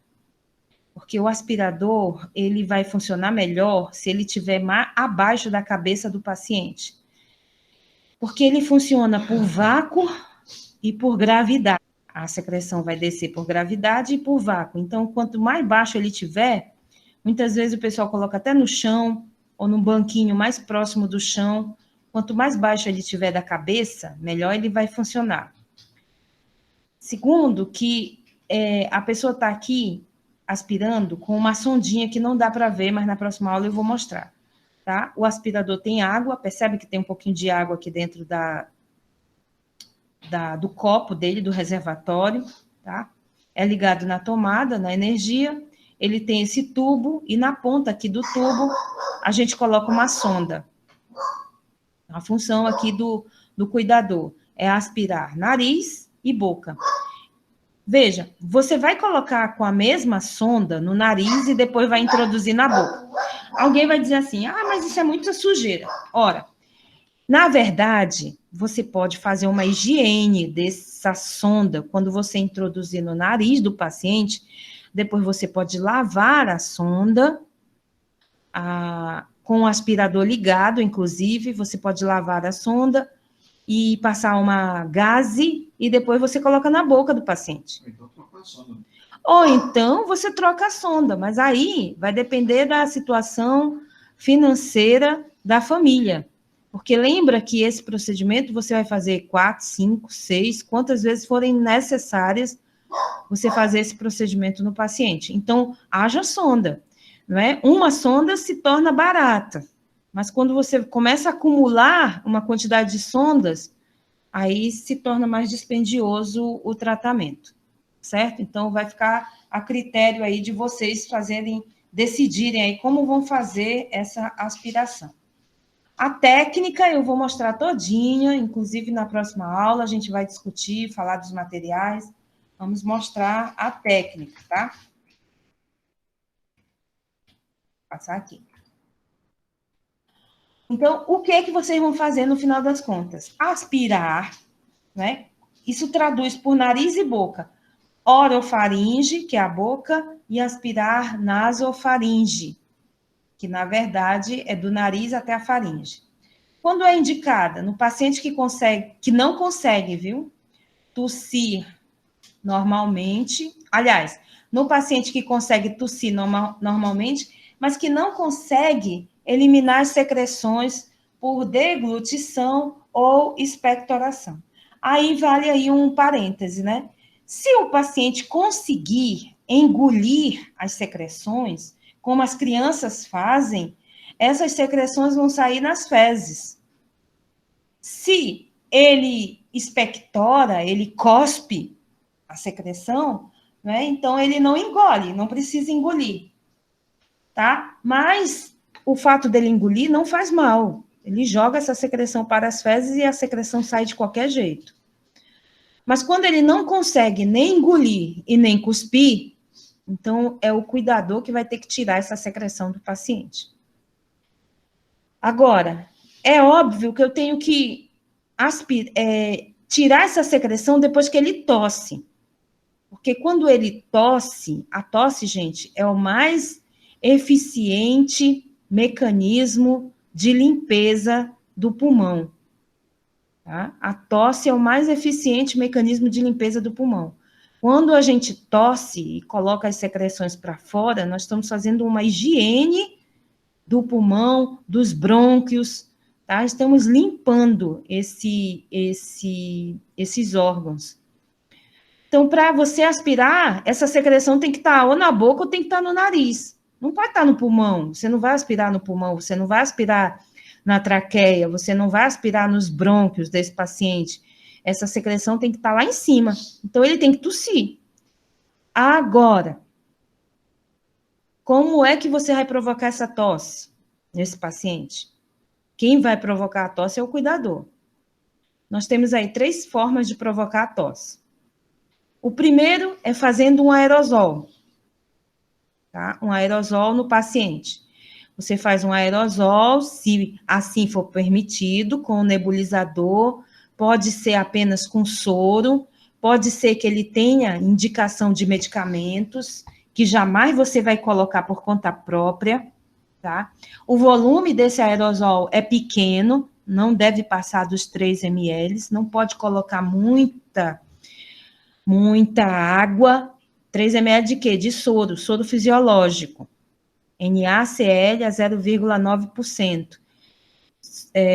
Porque o aspirador, ele vai funcionar melhor se ele estiver abaixo da cabeça do paciente. Porque ele funciona por vácuo e por gravidade. A secreção vai descer por gravidade e por vácuo. Então, quanto mais baixo ele tiver, muitas vezes o pessoal coloca até no chão, ou num banquinho mais próximo do chão. Quanto mais baixo ele tiver da cabeça, melhor ele vai funcionar. Segundo, que a pessoa está aqui aspirando com uma sondinha que não dá para ver, mas na próxima aula eu vou mostrar. Tá? O aspirador tem água, percebe que tem um pouquinho de água aqui dentro do copo dele, do reservatório, tá? É ligado na tomada, na energia, ele tem esse tubo, e na ponta aqui do tubo, a gente coloca uma sonda. A função aqui do cuidador é aspirar nariz e boca. Veja, você vai colocar com a mesma sonda no nariz e depois vai introduzir na boca. Alguém vai dizer assim, mas isso é muita sujeira. Ora, na verdade, você pode fazer uma higiene dessa sonda quando você introduzir no nariz do paciente. Depois você pode lavar a sonda com o aspirador ligado, inclusive, você pode lavar a sonda e passar uma gaze e depois você coloca na boca do paciente. Então, troca a sonda. Ou então você troca a sonda, mas aí vai depender da situação financeira da família. Porque lembra que esse procedimento você vai fazer 4, 5, 6, quantas vezes forem necessárias você fazer esse procedimento no paciente. Então, haja sonda, não é? Uma sonda se torna barata, mas quando você começa a acumular uma quantidade de sondas, aí se torna mais dispendioso o tratamento, certo? Então, vai ficar a critério aí de vocês decidirem aí como vão fazer essa aspiração. A técnica eu vou mostrar todinha, inclusive na próxima aula a gente vai discutir, falar dos materiais, vamos mostrar a técnica, tá? Vou passar aqui. Então, o que é que vocês vão fazer no final das contas? Aspirar, né? Isso traduz por nariz e boca. Orofaringe, que é a boca, e aspirar nasofaringe, que na verdade é do nariz até a faringe. Quando é indicada? No paciente que não consegue, viu? Tossir normalmente. Aliás, no paciente que consegue tossir normalmente, mas que não consegue eliminar as secreções por deglutição ou expectoração. Aí vale aí um parêntese, né? Se o paciente conseguir engolir as secreções, como as crianças fazem, essas secreções vão sair nas fezes. Se ele expectora, ele cospe a secreção, né? Então ele não engole, não precisa engolir, tá? Mas o fato dele engolir não faz mal. Ele joga essa secreção para as fezes e a secreção sai de qualquer jeito. Mas quando ele não consegue nem engolir e nem cuspir, então é o cuidador que vai ter que tirar essa secreção do paciente. Agora, é óbvio que eu tenho que tirar essa secreção depois que ele tosse. Porque quando ele tosse, a tosse, gente, é o mais eficiente mecanismo de limpeza do pulmão. Tá? A tosse é o mais eficiente mecanismo de limpeza do pulmão. Quando a gente tosse e coloca as secreções para fora, nós estamos fazendo uma higiene do pulmão, dos brônquios, tá? Estamos limpando esses órgãos. Então, para você aspirar, essa secreção tem que estar ou na boca ou tem que estar no nariz. Não pode estar no pulmão. Você não vai aspirar no pulmão, você não vai aspirar na traqueia, você não vai aspirar nos brônquios desse paciente. Essa secreção tem que estar lá em cima. Então, ele tem que tossir. Agora, como é que você vai provocar essa tosse nesse paciente? Quem vai provocar a tosse é o cuidador. Nós temos aí 3 formas de provocar a tosse. O primeiro é fazendo um aerosol, tá? Um aerosol no paciente. Você faz um aerosol, se assim for permitido, com o nebulizador, pode ser apenas com soro, pode ser que ele tenha indicação de medicamentos, que jamais você vai colocar por conta própria, tá? O volume desse aerosol é pequeno, não deve passar dos 3 ml, não pode colocar muita água. 3 ml de quê? De soro fisiológico. NaCl a 0,9%.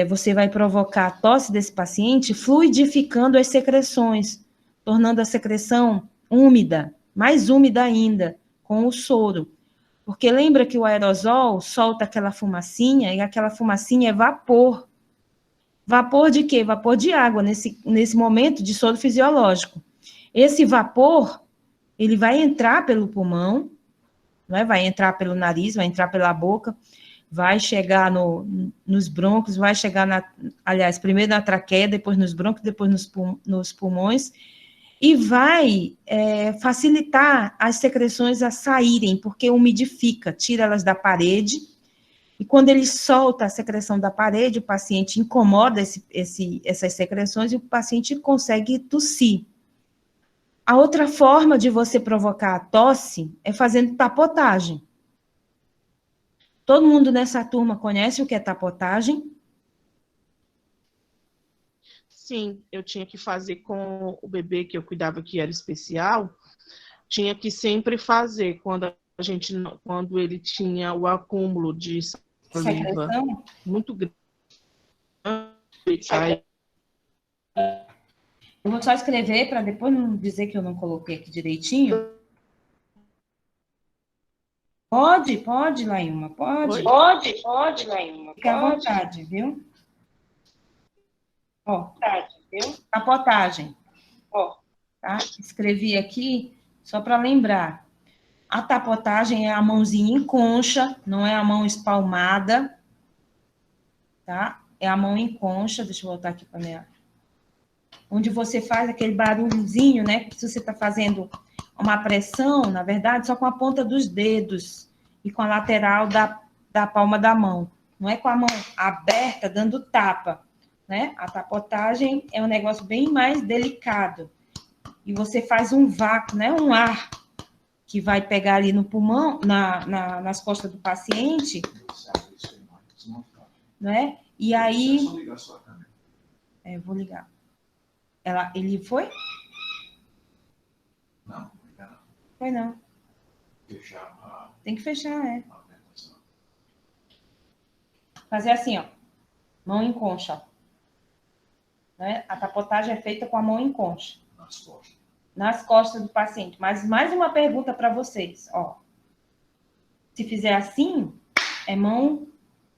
Você vai provocar a tosse desse paciente fluidificando as secreções, tornando a secreção úmida, mais úmida ainda, com o soro. Porque lembra que o aerosol solta aquela fumacinha, e aquela fumacinha é vapor. Vapor de quê? Vapor de água, nesse momento de soro fisiológico. Esse vapor, ele vai entrar pelo pulmão, né? Vai entrar pelo nariz, vai entrar pela boca, vai chegar nos brônquios, vai chegar, aliás, primeiro na traqueia, depois nos brônquios, depois nos pulmões, e vai facilitar as secreções a saírem, porque umidifica, tira elas da parede, e quando ele solta a secreção da parede, o paciente incomoda essas secreções e o paciente consegue tossir. A outra forma de você provocar a tosse é fazendo tapotagem. Todo mundo nessa turma conhece o que é tapotagem? Sim, eu tinha que fazer com o bebê que eu cuidava, que era especial, tinha que sempre fazer quando ele tinha o acúmulo de saliva Secreção? muito grande. Eu vou só escrever para depois não dizer que eu não coloquei aqui direitinho. Pode, Laíma, pode. Pode, Laíma. Fique à vontade, viu? Ó, tapotagem. Ó. Tá? Escrevi aqui só para lembrar. A tapotagem é a mãozinha em concha, não é a mão espalmada, tá? É a mão em concha. Deixa eu voltar aqui para minha... Onde você faz aquele barulhozinho, né? Se você está fazendo uma pressão, na verdade, só com a ponta dos dedos e com a lateral da palma da mão. Não é com a mão aberta, dando tapa, né? A tapotagem é um negócio bem mais delicado. E você faz um vácuo, né? Um ar que vai pegar ali no pulmão, nas costas do paciente, né? E aí... Eu vou ligar. Ele foi? Não. Foi não. Fechar. Tem que fechar, Fazer assim, ó. Mão em concha. Né? A tapotagem é feita com a mão em concha. Nas costas do paciente. Mas mais uma pergunta para vocês, ó. Se fizer assim, é mão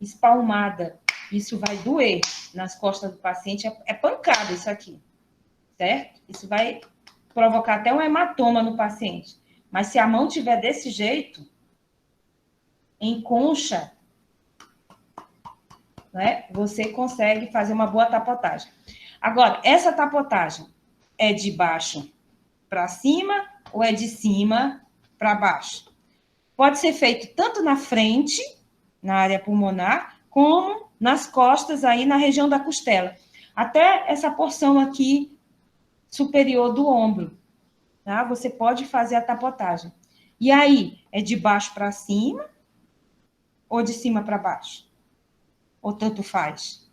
espalmada. Isso vai doer nas costas do paciente. É pancada isso aqui. Certo? Isso vai provocar até um hematoma no paciente. Mas se a mão tiver desse jeito, em concha, né, você consegue fazer uma boa tapotagem. Agora, essa tapotagem é de baixo para cima ou é de cima para baixo? Pode ser feito tanto na frente, na área pulmonar, como nas costas, aí na região da costela. Até essa porção aqui superior do ombro, tá? Você pode fazer a tapotagem. E aí, é de baixo para cima ou de cima para baixo? Ou tanto faz?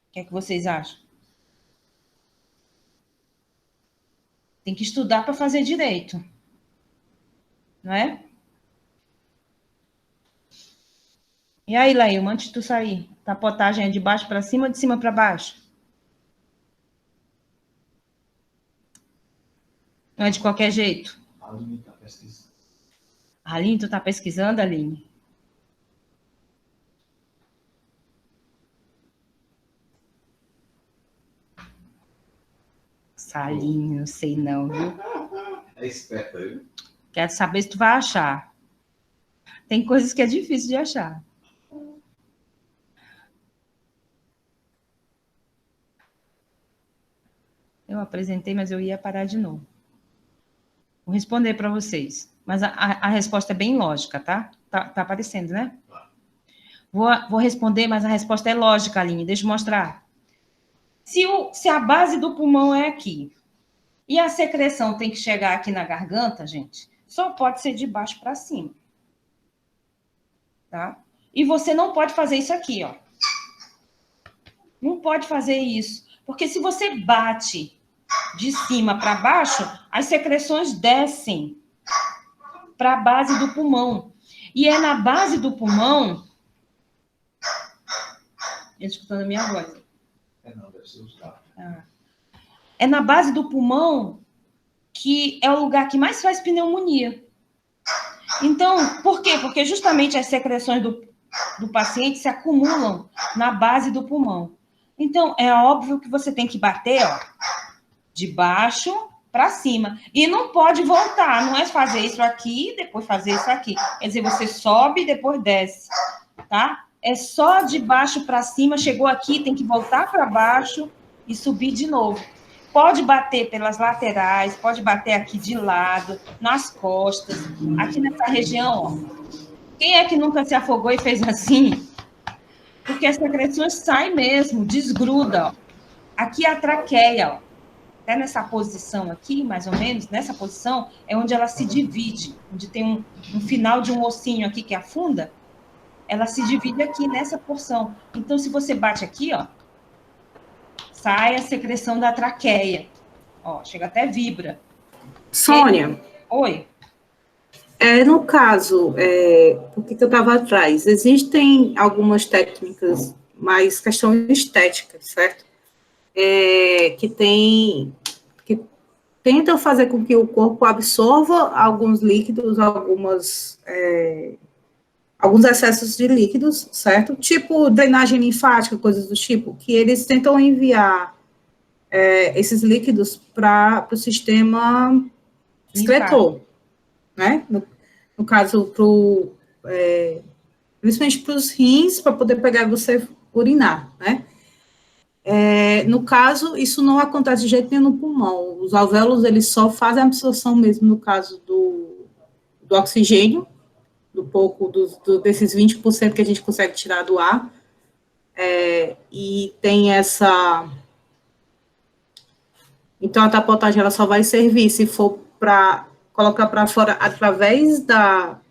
O que é que vocês acham? Tem que estudar para fazer direito, não é? E aí, Laíma, antes de tu sair, tapotagem é de baixo para cima ou de cima para baixo? Não é de qualquer jeito? A Aline está pesquisando. Aline, tu está pesquisando, Aline? Salinho, não sei não, viu? É esperto aí. Quero saber se tu vai achar. Tem coisas que é difícil de achar. Eu apresentei, mas eu ia parar de novo. Vou responder para vocês. Mas a resposta é bem lógica, tá? Tá aparecendo, né? Vou responder, mas a resposta é lógica, Aline. Deixa eu mostrar. Se a base do pulmão é aqui, e a secreção tem que chegar aqui na garganta, gente, só pode ser de baixo para cima. Tá? E você não pode fazer isso aqui, ó. Não pode fazer isso. Porque se você bate de cima para baixo, as secreções descem para a base do pulmão. E é na base do pulmão... Escutando a minha voz. Não, deve ser os dados. É na base do pulmão que é o lugar que mais faz pneumonia. Então, por quê? Porque justamente as secreções do paciente se acumulam na base do pulmão. Então, é óbvio que você tem que bater, ó, de baixo para cima. E não pode voltar, não é fazer isso aqui e depois fazer isso aqui. Quer dizer, você sobe e depois desce, tá? É só de baixo para cima, chegou aqui, tem que voltar para baixo e subir de novo. Pode bater pelas laterais, pode bater aqui de lado, nas costas, aqui nessa região, ó. Quem é que nunca se afogou e fez assim? Porque as secreções saem mesmo, desgruda, ó. Aqui é a traqueia, ó. Até nessa posição aqui, mais ou menos, nessa posição, é onde ela se divide, onde tem um final de um ossinho aqui que afunda, ela se divide aqui nessa porção. Então, se você bate aqui, ó, sai a secreção da traqueia. Ó, chega até vibra. Sônia. Oi. No caso, por que eu estava atrás? Existem algumas técnicas, mais questão estética, certo? Que tentam fazer com que o corpo absorva alguns líquidos, alguns excessos de líquidos, certo? Tipo drenagem linfática, coisas do tipo, que eles tentam enviar esses líquidos para o sistema excretor, né? No caso, principalmente para os rins, para poder pegar e você urinar, né? No caso, isso não acontece de jeito nenhum no pulmão. Os alvéolos, eles só fazem a absorção mesmo, no caso do oxigênio, desses 20% que a gente consegue tirar do ar, e tem essa... Então, a tapotagem, ela só vai servir se for para colocar para fora através da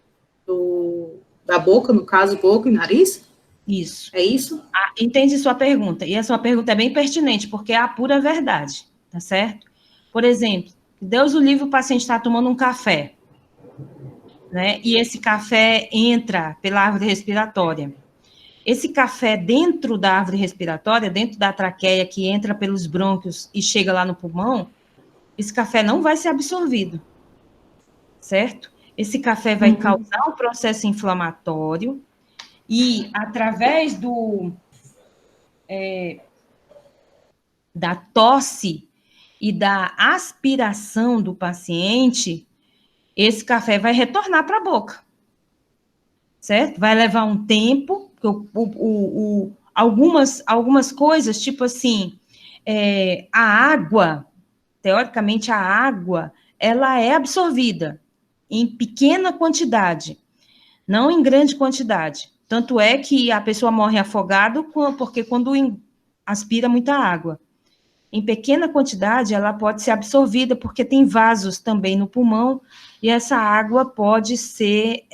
boca, no caso, boca e nariz? Isso. É isso? Entendi sua pergunta. E a sua pergunta é bem pertinente, porque é a pura verdade, tá certo? Por exemplo, Deus o livre, o paciente está tomando um café, né? E esse café entra pela árvore respiratória. Esse café dentro da árvore respiratória, dentro da traqueia, que entra pelos brônquios e chega lá no pulmão, esse café não vai ser absorvido, certo? Esse café vai causar um processo inflamatório e, através da tosse e da aspiração do paciente, esse café vai retornar para a boca, certo? Vai levar um tempo, algumas coisas, tipo assim, a água, teoricamente a água, ela é absorvida em pequena quantidade, não em grande quantidade. Tanto é que a pessoa morre afogada porque quando aspira muita água. Em pequena quantidade, ela pode ser absorvida, porque tem vasos também no pulmão, e essa água pode ser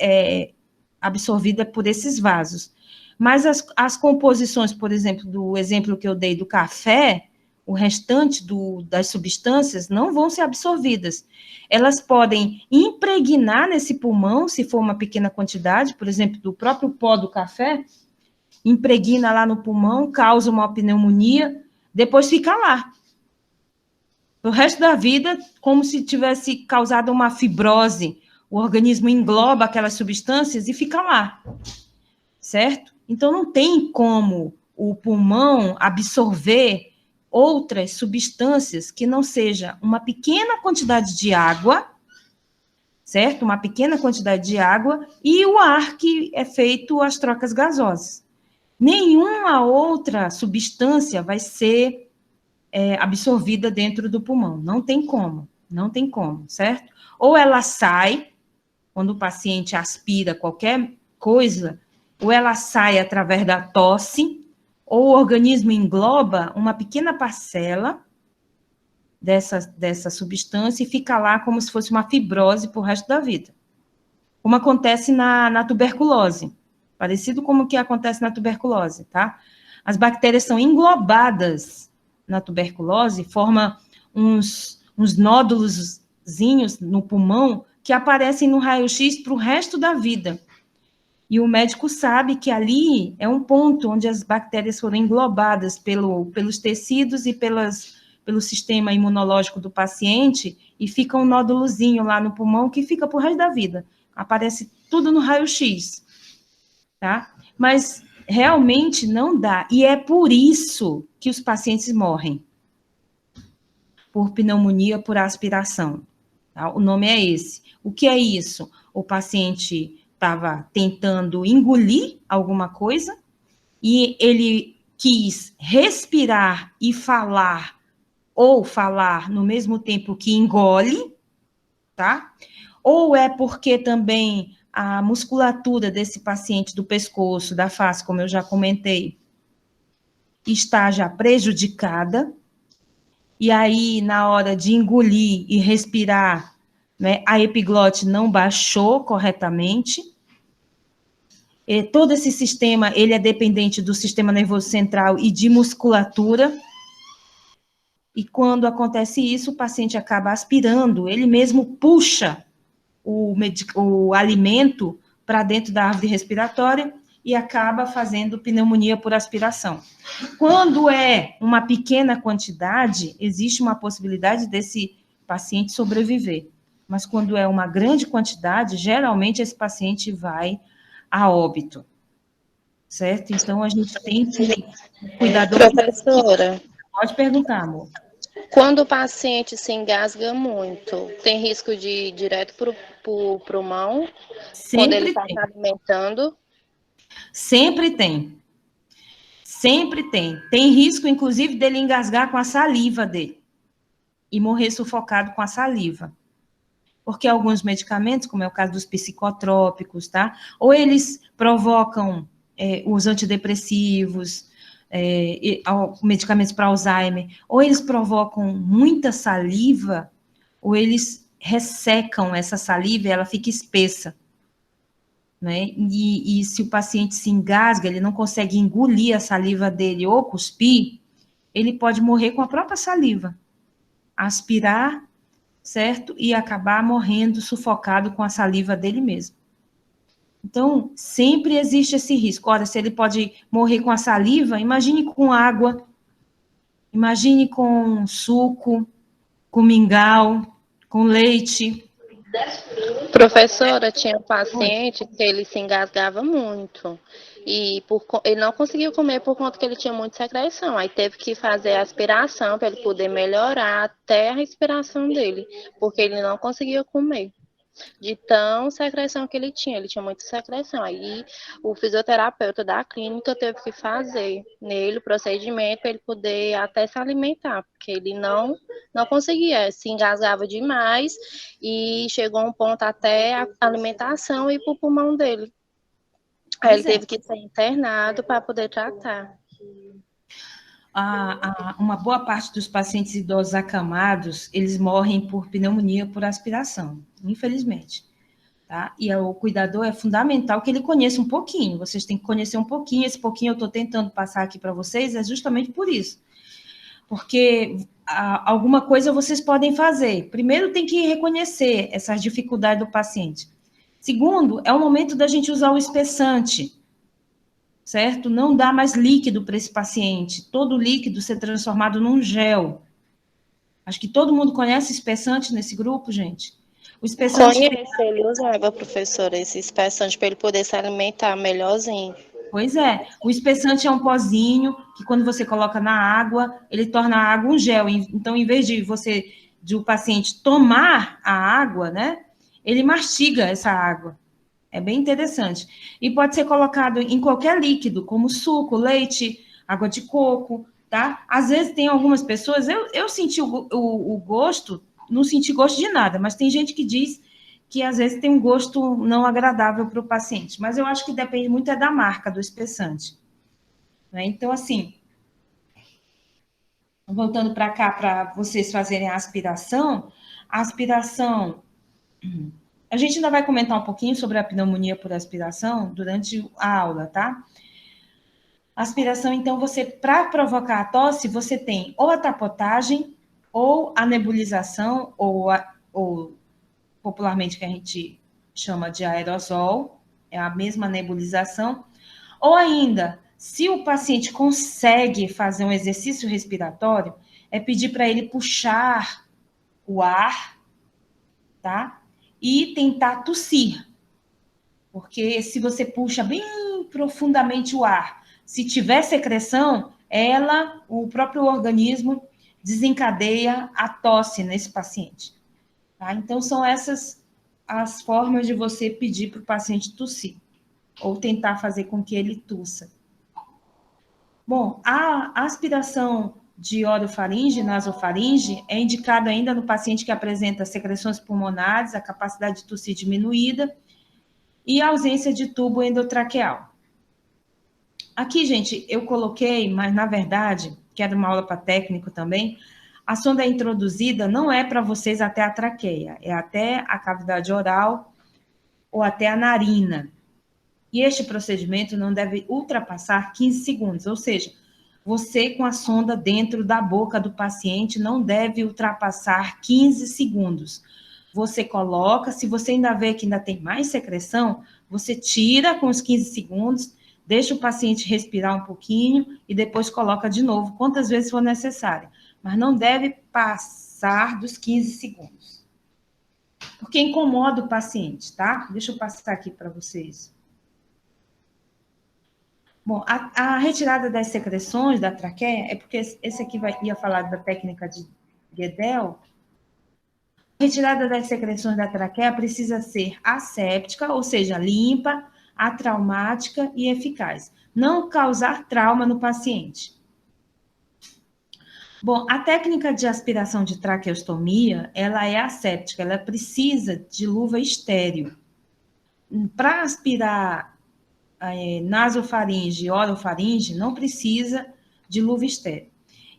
absorvida por esses vasos. Mas as composições, por exemplo, do exemplo que eu dei do café, o restante das substâncias não vão ser absorvidas. Elas podem impregnar nesse pulmão, se for uma pequena quantidade, por exemplo, do próprio pó do café, impregna lá no pulmão, causa uma pneumonia, depois fica lá. O resto da vida, como se tivesse causado uma fibrose, o organismo engloba aquelas substâncias e fica lá, certo? Então, não tem como o pulmão absorver outras substâncias que não seja uma pequena quantidade de água certo? Uma pequena quantidade de água e o ar que é feito as trocas gasosas. Nenhuma outra substância vai ser absorvida dentro do pulmão. Não tem como, certo? Ou ela sai, quando o paciente aspira qualquer coisa, ou ela sai através da tosse, ou o organismo engloba uma pequena parcela dessa substância e fica lá como se fosse uma fibrose para o resto da vida. Como acontece na tuberculose. Parecido com o que acontece na tuberculose, tá? As bactérias são englobadas na tuberculose, forma uns nódulozinhos no pulmão que aparecem no raio-x para o resto da vida. E o médico sabe que ali é um ponto onde as bactérias foram englobadas pelos tecidos e pelo sistema imunológico do paciente, e fica um nódulozinho lá no pulmão que fica pro resto da vida. Aparece tudo no raio-x, tá? Mas realmente não dá. E é por isso que os pacientes morrem. Por pneumonia por aspiração. Tá? O nome é esse. O que é isso? O paciente estava tentando engolir alguma coisa e ele quis respirar e falar, ou falar no mesmo tempo que engole, tá? Ou é porque também a musculatura desse paciente do pescoço, da face, como eu já comentei, está já prejudicada, e aí na hora de engolir e respirar, né, a epiglote não baixou corretamente. E todo esse sistema, ele é dependente do sistema nervoso central e de musculatura. E quando acontece isso, o paciente acaba aspirando, ele mesmo puxa o alimento para dentro da árvore respiratória e acaba fazendo pneumonia por aspiração. Quando é uma pequena quantidade, existe uma possibilidade desse paciente sobreviver. Mas quando é uma grande quantidade, geralmente esse paciente vai a óbito, certo? Então, a gente tem que cuidar do... Professora, pode perguntar, amor. Quando o paciente se engasga muito, tem risco de ir direto para o pulmão? Quando ele está se alimentando? Sempre tem. Sempre tem. Tem risco, inclusive, dele engasgar com a saliva dele e morrer sufocado com a saliva. Porque alguns medicamentos, como é o caso dos psicotrópicos, tá? Ou eles provocam os antidepressivos, medicamentos para Alzheimer, ou eles provocam muita saliva, ou eles ressecam essa saliva e ela fica espessa. Né? E se o paciente se engasga, ele não consegue engolir a saliva dele ou cuspir, ele pode morrer com a própria saliva. Aspirar, certo? E acabar morrendo sufocado com a saliva dele mesmo. Então, sempre existe esse risco. Ora, se ele pode morrer com a saliva, imagine com água, imagine com suco, com mingau, com leite. Professora, tinha um paciente que ele se engasgava muito. E ele não conseguiu comer por conta que ele tinha muita secreção. Aí teve que fazer a aspiração para ele poder melhorar até a respiração dele, porque ele não conseguia comer. De tão secreção que ele tinha muita secreção. Aí o fisioterapeuta da clínica teve que fazer nele o procedimento para ele poder até se alimentar, porque ele não conseguia, se engasgava demais e chegou a um ponto até a alimentação ir para o pulmão dele. Aí ele teve que ser internado para poder tratar. Uma boa parte dos pacientes idosos acamados, eles morrem por pneumonia por aspiração, infelizmente. Tá? E o cuidador é fundamental que ele conheça um pouquinho, vocês têm que conhecer um pouquinho, esse pouquinho eu estou tentando passar aqui para vocês, é justamente por isso. Porque alguma coisa vocês podem fazer. Primeiro, tem que reconhecer essas dificuldades do paciente. Segundo, é o momento da gente usar o espessante, certo? Não dá mais líquido para esse paciente. Todo líquido ser transformado num gel. Acho que todo mundo conhece espessante nesse grupo, gente. O espessante... Conheço, ele usava, professora, esse espessante para ele poder se alimentar melhorzinho. Pois é. O espessante é um pozinho que quando você coloca na água, ele torna a água um gel. Então, em vez de o paciente tomar a água, né? ele mastiga essa água. É bem interessante. E pode ser colocado em qualquer líquido, como suco, leite, água de coco, tá? Às vezes tem algumas pessoas, eu senti o gosto, não senti gosto de nada, mas tem gente que diz que às vezes tem um gosto não agradável para o paciente. Mas eu acho que depende muito da marca do espessante. Né? Então, assim, voltando para cá, para vocês fazerem a aspiração, a gente ainda vai comentar um pouquinho sobre a pneumonia por aspiração durante a aula, tá? Aspiração, então, para provocar a tosse, você tem ou a tapotagem, ou a nebulização, ou popularmente que a gente chama de aerosol, é a mesma nebulização, ou ainda, se o paciente consegue fazer um exercício respiratório, é pedir para ele puxar o ar, tá? E tentar tossir. Porque se você puxa bem profundamente o ar, se tiver secreção, o próprio organismo desencadeia a tosse nesse paciente. Tá? Então, são essas as formas de você pedir para o paciente tossir, ou tentar fazer com que ele tussa. Bom, a aspiração de orofaringe, nasofaringe, é indicado ainda no paciente que apresenta secreções pulmonares, a capacidade de tossir diminuída e a ausência de tubo endotraqueal. Aqui, gente, eu coloquei, mas na verdade, que era uma aula para técnico também, a sonda introduzida não é para vocês até a traqueia, é até a cavidade oral ou até a narina. E este procedimento não deve ultrapassar 15 segundos, ou seja, você com a sonda dentro da boca do paciente não deve ultrapassar 15 segundos. Você coloca, se você ainda vê que ainda tem mais secreção, você tira com os 15 segundos, deixa o paciente respirar um pouquinho e depois coloca de novo, quantas vezes for necessário. Mas não deve passar dos 15 segundos. Porque incomoda o paciente, tá? Deixa eu passar aqui para vocês. Bom, a retirada das secreções da traqueia, é porque esse aqui ia falar da técnica de Guedel. A retirada das secreções da traqueia precisa ser asséptica, ou seja, limpa, atraumática e eficaz. Não causar trauma no paciente. Bom, a técnica de aspiração de traqueostomia, ela é asséptica, ela precisa de luva estéril. Para aspirar nasofaringe e orofaringe, não precisa de luva estéril.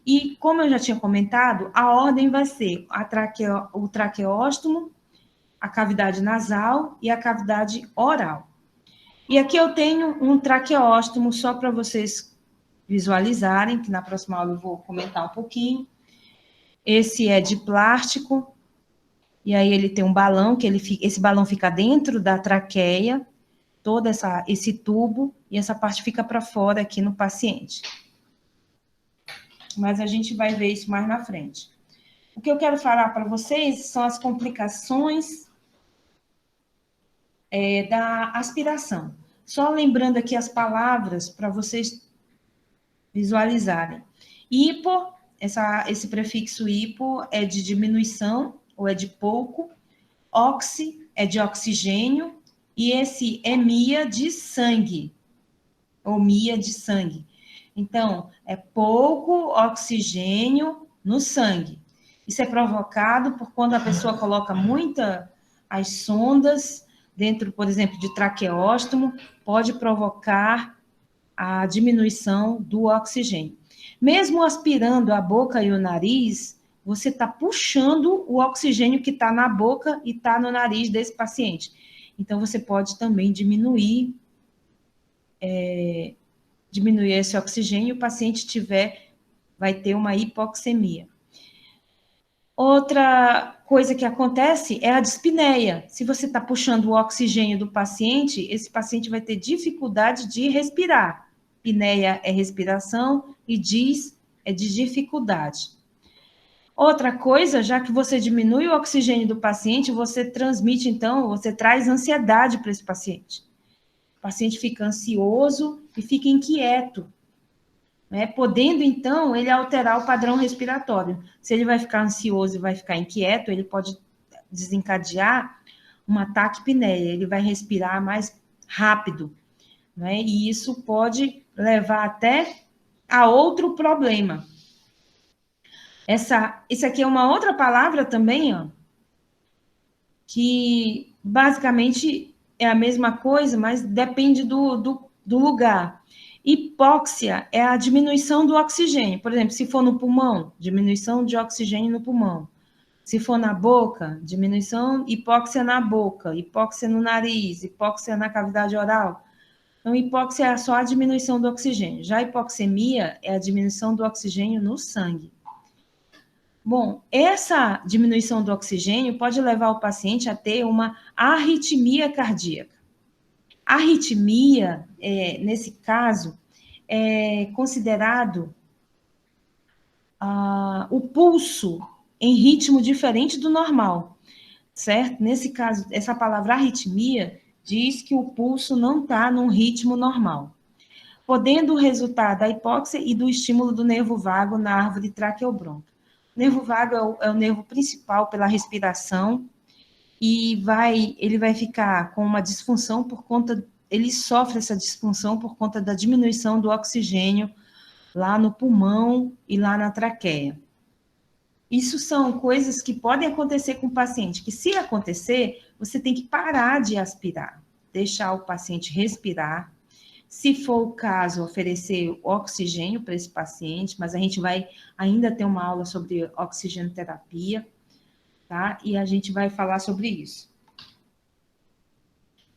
E, como eu já tinha comentado, a ordem vai ser o traqueóstomo, a cavidade nasal e a cavidade oral. E aqui eu tenho um traqueóstomo só para vocês visualizarem, que na próxima aula eu vou comentar um pouquinho. Esse é de plástico, e aí ele tem um balão, esse balão fica dentro da traqueia, todo esse tubo, e essa parte fica para fora aqui no paciente. Mas a gente vai ver isso mais na frente. O que eu quero falar para vocês são as complicações da aspiração. Só lembrando aqui as palavras para vocês visualizarem. Hipo, esse prefixo hipo é de diminuição, ou é de pouco. Oxi é de oxigênio. E esse hemia de sangue, ou mia de sangue. Então, é pouco oxigênio no sangue. Isso é provocado por quando a pessoa coloca as sondas dentro, por exemplo, de traqueóstomo, pode provocar a diminuição do oxigênio. Mesmo aspirando a boca e o nariz, você está puxando o oxigênio que está na boca e está no nariz desse paciente. Então, você pode também diminuir esse oxigênio e o paciente vai ter uma hipoxemia. Outra coisa que acontece é a dispneia. Se você está puxando o oxigênio do paciente, esse paciente vai ter dificuldade de respirar. Pneia é respiração e dis é de dificuldade. Outra coisa, já que você diminui o oxigênio do paciente, você transmite, então, você traz ansiedade para esse paciente. O paciente fica ansioso e fica inquieto, né? Podendo, então, ele alterar o padrão respiratório. Se ele vai ficar ansioso e vai ficar inquieto, ele pode desencadear uma taquipneia, ele vai respirar mais rápido, né? E isso pode levar até a outro problema. Isso aqui é uma outra palavra também, ó, que basicamente é a mesma coisa, mas depende do lugar. Hipóxia é a diminuição do oxigênio. Por exemplo, se for no pulmão, diminuição de oxigênio no pulmão. Se for na boca, diminuição, hipóxia na boca, hipóxia no nariz, hipóxia na cavidade oral. Então, hipóxia é só a diminuição do oxigênio. Já a hipoxemia é a diminuição do oxigênio no sangue. Bom, essa diminuição do oxigênio pode levar o paciente a ter uma arritmia cardíaca. Arritmia, nesse caso, é considerado o pulso em ritmo diferente do normal, certo? Nesse caso, essa palavra arritmia diz que o pulso não está num ritmo normal, podendo resultar da hipóxia e do estímulo do nervo vago na árvore traqueobronca. O nervo vago é o nervo principal pela respiração e ele vai ficar com uma disfunção ele sofre essa disfunção por conta da diminuição do oxigênio lá no pulmão e lá na traqueia. Isso são coisas que podem acontecer com o paciente, que se acontecer, você tem que parar de aspirar, deixar o paciente respirar. Se for o caso, oferecer oxigênio para esse paciente, mas a gente vai ainda ter uma aula sobre oxigenoterapia, tá? E a gente vai falar sobre isso.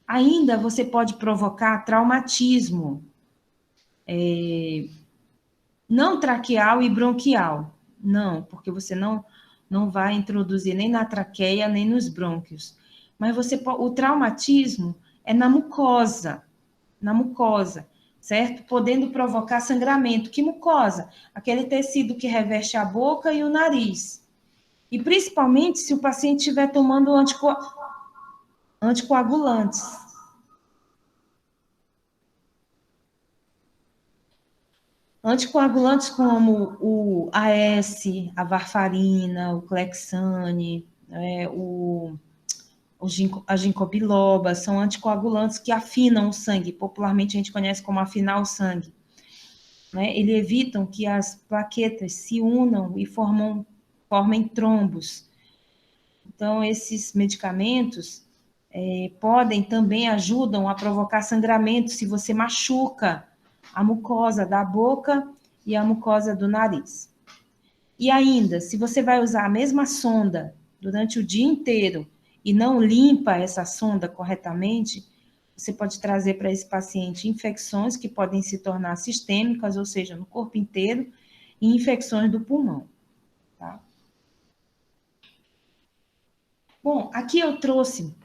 Ainda você pode provocar traumatismo, não traqueal e bronquial. Não, porque você não vai introduzir nem na traqueia, nem nos brônquios. Mas o traumatismo é na mucosa, certo? Podendo provocar sangramento. Que mucosa? Aquele tecido que reveste a boca e o nariz. E principalmente se o paciente estiver tomando anticoagulantes. Anticoagulantes como o AS, a varfarina, o Clexane, a ginkgo biloba, são anticoagulantes que afinam o sangue, popularmente a gente conhece como afinar o sangue. Né? Eles evitam que as plaquetas se unam e formem trombos. Então, esses medicamentos ajudam a provocar sangramento se você machuca a mucosa da boca e a mucosa do nariz. E ainda, se você vai usar a mesma sonda durante o dia inteiro e não limpa essa sonda corretamente, você pode trazer para esse paciente infecções que podem se tornar sistêmicas, ou seja, no corpo inteiro, e infecções do pulmão. Tá? Bom, aqui eu trouxe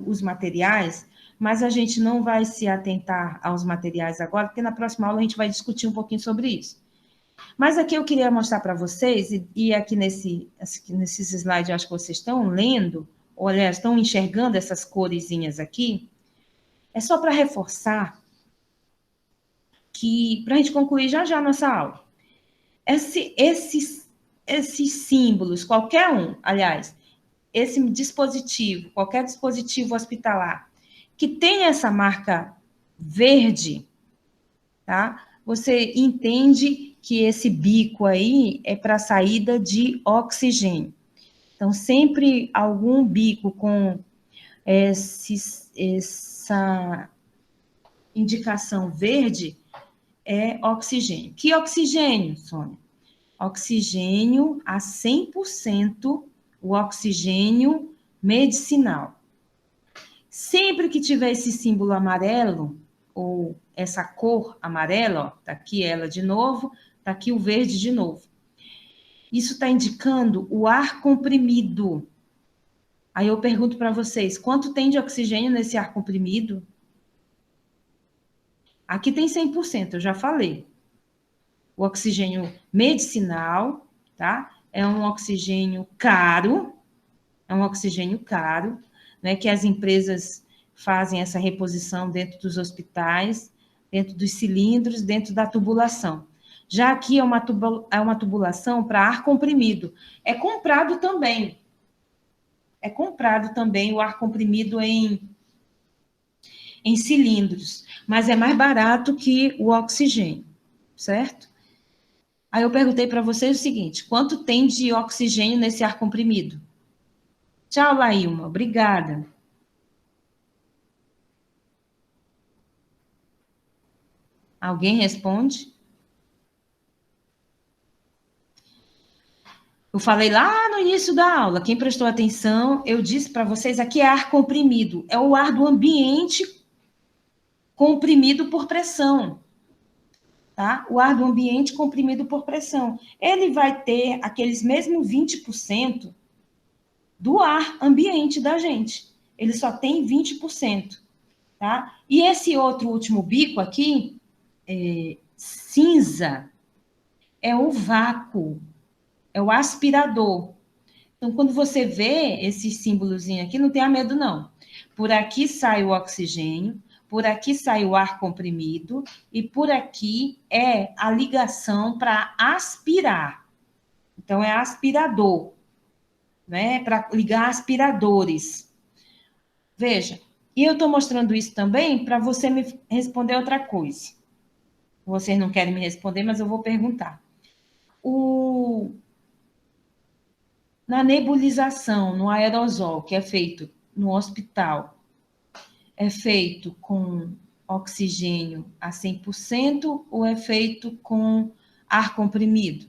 os materiais, mas a gente não vai se atentar aos materiais agora, porque na próxima aula a gente vai discutir um pouquinho sobre isso. Mas aqui eu queria mostrar para vocês, e aqui nesses slides, eu acho que vocês estão lendo, ou aliás, estão enxergando essas coresinhas aqui, é só para reforçar que, para a gente concluir já a nossa aula, esses símbolos, qualquer um, aliás, esse dispositivo, qualquer dispositivo hospitalar, que tem essa marca verde, tá? Você entende que esse bico aí é para saída de oxigênio. Então, sempre algum bico com essa indicação verde é oxigênio. Que oxigênio, Sônia? Oxigênio a 100%, o oxigênio medicinal. Sempre que tiver esse símbolo amarelo, ou essa cor amarela, ó, tá aqui ela de novo, tá aqui o verde de novo. Isso está indicando o ar comprimido. Aí eu pergunto para vocês, quanto tem de oxigênio nesse ar comprimido? Aqui tem 100%, eu já falei. O oxigênio medicinal, tá? É um oxigênio caro, né, que as empresas fazem essa reposição dentro dos hospitais, dentro dos cilindros, dentro da tubulação. Já aqui é uma tubulação para ar comprimido. É comprado também. é comprado também o ar comprimido em cilindros, mas é mais barato que o oxigênio, certo? Aí eu perguntei para vocês o seguinte, quanto tem de oxigênio nesse ar comprimido? Tchau, Laílma, obrigada. Alguém responde? Eu falei lá no início da aula, quem prestou atenção, eu disse para vocês, aqui é ar comprimido, é o ar do ambiente comprimido por pressão, tá? O ar do ambiente comprimido por pressão. Ele vai ter aqueles mesmos 20% do ar ambiente da gente. Ele só tem 20%, tá? E esse outro último bico aqui, cinza, é o vácuo, é o aspirador. Então, quando você vê esse símbolozinho aqui, não tenha medo, não. Por aqui sai o oxigênio, por aqui sai o ar comprimido, e por aqui é a ligação para aspirar. Então, é aspirador, né? Para ligar aspiradores. Veja, e eu estou mostrando isso também para você me responder outra coisa. Vocês não querem me responder, mas eu vou perguntar. Na nebulização, no aerosol, que é feito no hospital, é feito com oxigênio a 100% ou é feito com ar comprimido?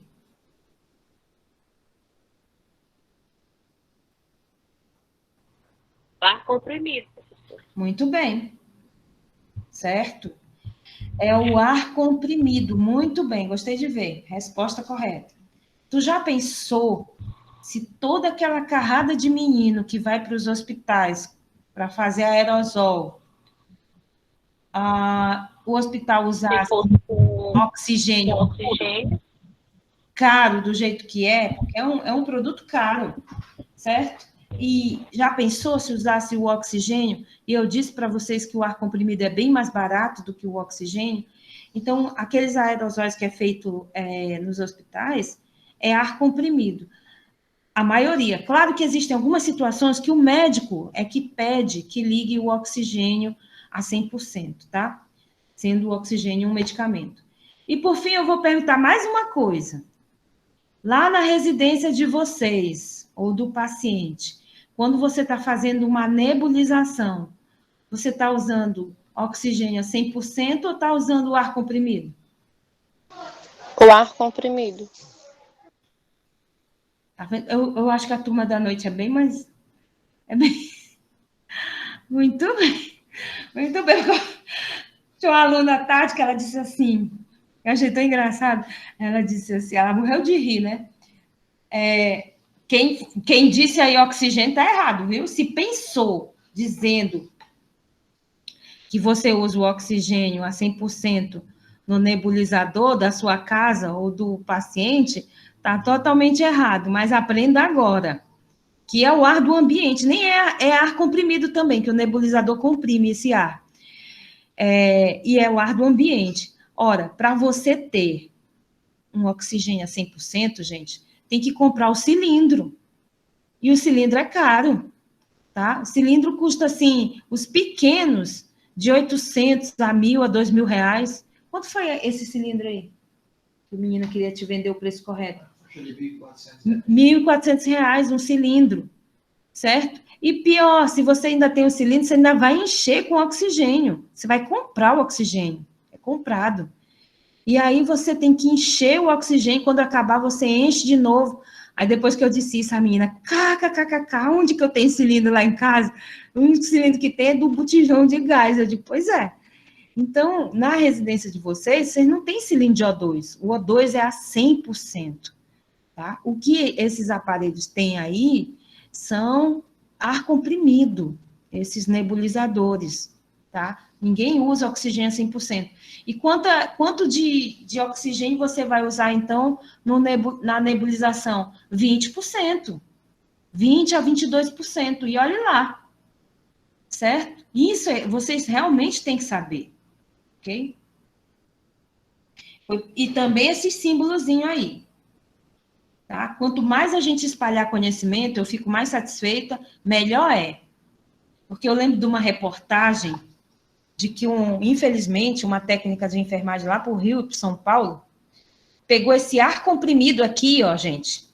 Ar comprimido, professor. Muito bem. Certo? É o ar comprimido. Muito bem, gostei de ver. Resposta correta. Tu já pensou se toda aquela carrada de menino que vai para os hospitais para fazer aerosol, o hospital usasse oxigênio caro do jeito que é, porque é um produto caro, certo? E já pensou se usasse o oxigênio? E eu disse para vocês que o ar comprimido é bem mais barato do que o oxigênio. Então, aqueles aerosóis que é feito nos hospitais é ar comprimido. A maioria. Claro que existem algumas situações que o médico é que pede que ligue o oxigênio a 100%, tá? Sendo o oxigênio um medicamento. E, por fim, eu vou perguntar mais uma coisa. Lá na residência de vocês, ou do paciente, quando você está fazendo uma nebulização, você está usando oxigênio a 100% ou está usando o ar comprimido? O ar comprimido. Eu acho que a turma da noite é bem mais... Muito bem. Muito bem. Tinha uma aluna, Tati, que ela disse assim, eu achei tão engraçado, ela disse assim, ela morreu de rir, né? Quem disse aí oxigênio está errado, viu? Se pensou dizendo que você usa o oxigênio a 100% no nebulizador da sua casa ou do paciente, está totalmente errado, mas aprenda agora, que é o ar do ambiente, nem é ar comprimido também, que o nebulizador comprime esse ar. E é o ar do ambiente. Ora, para você ter um oxigênio a 100%, gente, tem que comprar o cilindro. E o cilindro é caro, tá? O cilindro custa, assim, os pequenos, de 800 a 1.000 a 2.000 reais. Quanto foi esse cilindro aí? Que o menino queria te vender o preço correto. R$ 1.400 um cilindro, certo? E pior, se você ainda tem o cilindro, você ainda vai encher com oxigênio. Você vai comprar o oxigênio. É comprado. E aí você tem que encher o oxigênio, quando acabar você enche de novo. Aí depois que eu disse isso, a menina, onde que eu tenho cilindro lá em casa? O único cilindro que tem é do botijão de gás. Eu digo, pois é. Então, na residência de vocês não tem cilindro de O2. O O2 é a 100%. Tá? O que esses aparelhos têm aí são ar comprimido, esses nebulizadores, tá? Ninguém usa oxigênio a 100%. E quanto de oxigênio você vai usar, então, na nebulização? 20%. 20% a 22%. E olhe lá. Certo? Isso vocês realmente têm que saber. Ok? E também esse símbolozinho aí. Tá? Quanto mais a gente espalhar conhecimento, eu fico mais satisfeita, melhor é. Porque eu lembro de uma reportagem de que, infelizmente, uma técnica de enfermagem lá para o Rio, para São Paulo, pegou esse ar comprimido aqui, ó, gente,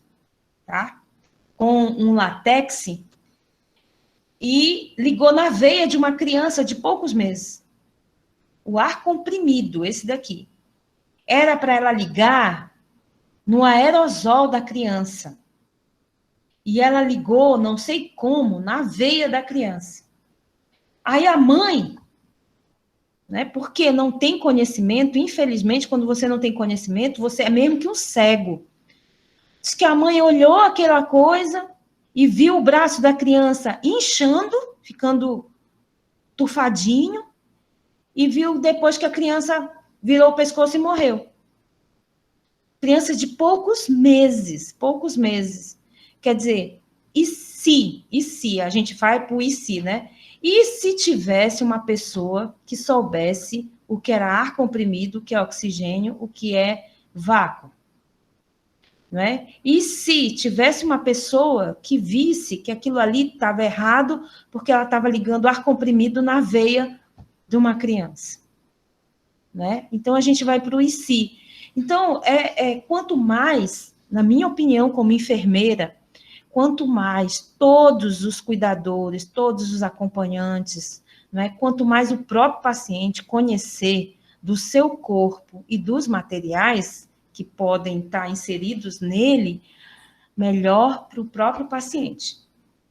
tá? Com um látex e ligou na veia de uma criança de poucos meses. O ar comprimido, esse daqui. Era para ela ligar no aerosol da criança. E ela ligou, não sei como, na veia da criança. Aí a mãe, né, porque não tem conhecimento, infelizmente, quando você não tem conhecimento, você é mesmo que um cego. Diz que a mãe olhou aquela coisa e viu o braço da criança inchando, ficando tufadinho, e viu depois que a criança virou o pescoço e morreu. Criança de poucos meses. Quer dizer, e se, a gente vai para o e se, né? E se tivesse uma pessoa que soubesse o que era ar comprimido, o que é oxigênio, o que é vácuo? Não é? E se tivesse uma pessoa que visse que aquilo ali estava errado, porque ela estava ligando ar comprimido na veia de uma criança? Né? Então, a gente vai para o e se. Então, quanto mais, na minha opinião, como enfermeira, quanto mais todos os cuidadores, todos os acompanhantes, né, quanto mais o próprio paciente conhecer do seu corpo e dos materiais que podem estar inseridos nele, melhor para o próprio paciente,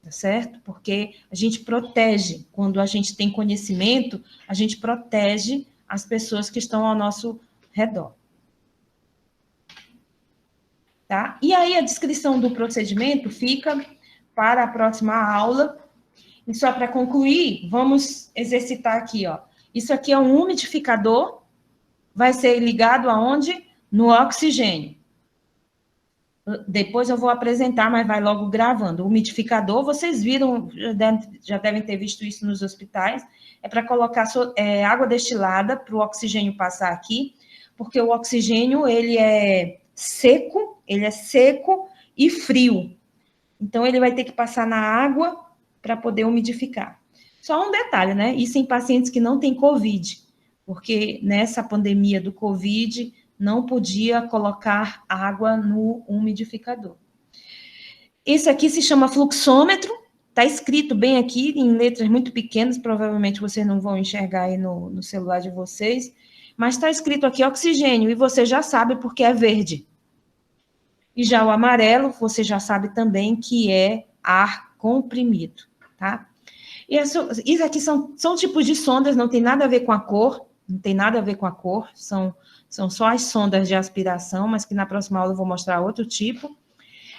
tá certo? Porque a gente protege, quando a gente tem conhecimento, a gente protege as pessoas que estão ao nosso redor. Tá? E aí a descrição do procedimento fica para a próxima aula. E só para concluir, vamos exercitar aqui, ó. Isso aqui é um umidificador, vai ser ligado aonde? No oxigênio. Depois eu vou apresentar, mas vai logo gravando. O umidificador, vocês viram, já devem ter visto isso nos hospitais, é para colocar água destilada para o oxigênio passar aqui, porque o oxigênio, ele é seco e frio. Então, ele vai ter que passar na água para poder umidificar. Só um detalhe, né? Isso em pacientes que não têm COVID, porque nessa pandemia do COVID, não podia colocar água no umidificador. Esse aqui se chama fluxômetro, está escrito bem aqui, em letras muito pequenas, provavelmente vocês não vão enxergar aí no celular de vocês, mas está escrito aqui oxigênio, e você já sabe porque é verde. E já o amarelo, você já sabe também que é ar comprimido, tá? E isso aqui são tipos de sondas, não tem nada a ver com a cor, são só as sondas de aspiração, mas que na próxima aula eu vou mostrar outro tipo.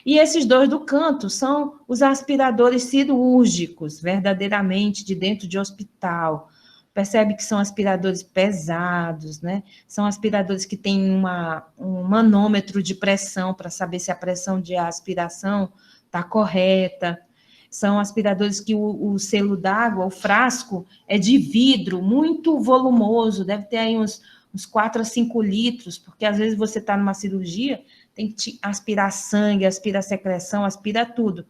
E esses dois do canto são os aspiradores cirúrgicos, verdadeiramente de dentro de hospital. Percebe que são aspiradores pesados, né? São aspiradores que têm um manômetro de pressão para saber se a pressão de aspiração está correta. São aspiradores que o selo d'água, o frasco, é de vidro, muito volumoso, deve ter aí uns 4 a 5 litros, porque às vezes você está numa cirurgia, tem que aspirar sangue, aspirar secreção, aspira tudo.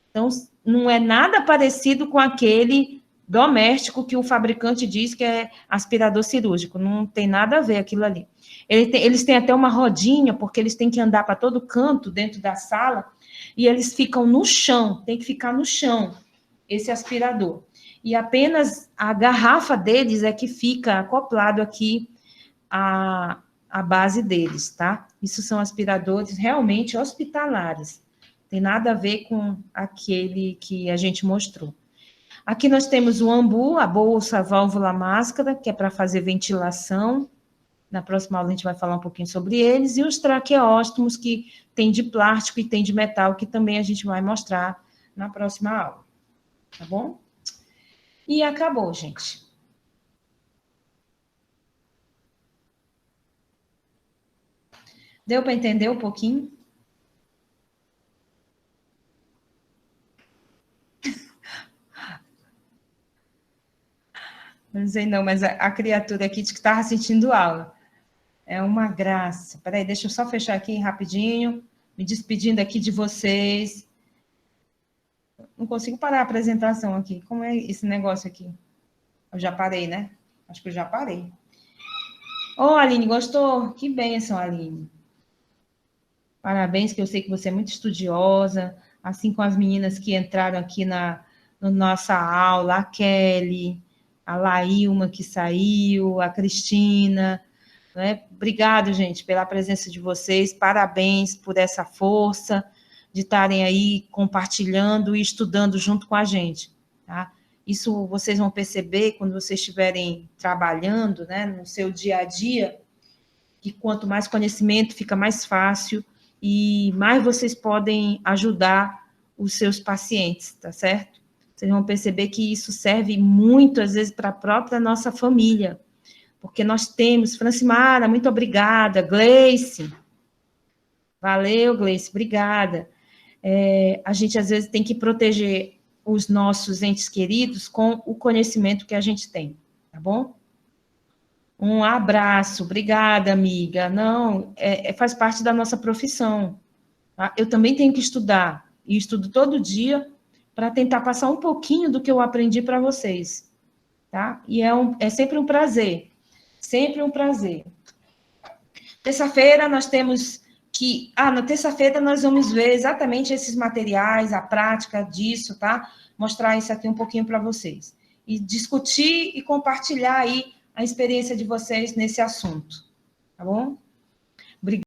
Então, não é nada parecido com aquele doméstico que o fabricante diz que é aspirador cirúrgico, não tem nada a ver aquilo ali. Eles têm até uma rodinha, porque eles têm que andar para todo canto dentro da sala, e eles ficam no chão, tem que ficar no chão, esse aspirador. E apenas a garrafa deles é que fica acoplado aqui a base deles, tá? Isso são aspiradores realmente hospitalares, tem nada a ver com aquele que a gente mostrou. Aqui nós temos o ambu, a bolsa, a válvula, a máscara, que é para fazer ventilação. Na próxima aula a gente vai falar um pouquinho sobre eles. E os traqueóstomos, que tem de plástico e tem de metal, que também a gente vai mostrar na próxima aula. Tá bom? E acabou, gente. Deu para entender um pouquinho? Não sei não, mas a criatura aqui disse que estava assistindo aula. É uma graça. Peraí, deixa eu só fechar aqui rapidinho. me despedindo aqui de vocês. Não consigo parar a apresentação aqui. Como é esse negócio aqui? Eu já parei, né? Acho que eu já parei. Ô, Aline, gostou? Que bênção, Aline. Parabéns, que eu sei que você é muito estudiosa, assim como as meninas que entraram aqui na nossa aula, a Kelly, a Laílma que saiu, a Cristina. Né? Obrigado, gente, pela presença de vocês. Parabéns por essa força de estarem aí compartilhando e estudando junto com a gente. Tá? Isso vocês vão perceber quando vocês estiverem trabalhando, né, no seu dia a dia, que quanto mais conhecimento, fica mais fácil e mais vocês podem ajudar os seus pacientes, tá certo? Vocês vão perceber que isso serve muito, às vezes, para a própria nossa família, porque nós temos, Francimara, muito obrigada, Gleice, valeu, Gleice, obrigada. A gente, às vezes, tem que proteger os nossos entes queridos com o conhecimento que a gente tem, tá bom? Um abraço, obrigada, amiga. Não, faz parte da nossa profissão. Tá? Eu também tenho que estudar, e estudo todo dia para tentar passar um pouquinho do que eu aprendi para vocês, tá? E é sempre um prazer, sempre um prazer. Terça-feira nós temos que... na terça-feira nós vamos ver exatamente esses materiais, a prática disso, tá? Mostrar isso aqui um pouquinho para vocês. E discutir e compartilhar aí a experiência de vocês nesse assunto, tá bom? Obrigada.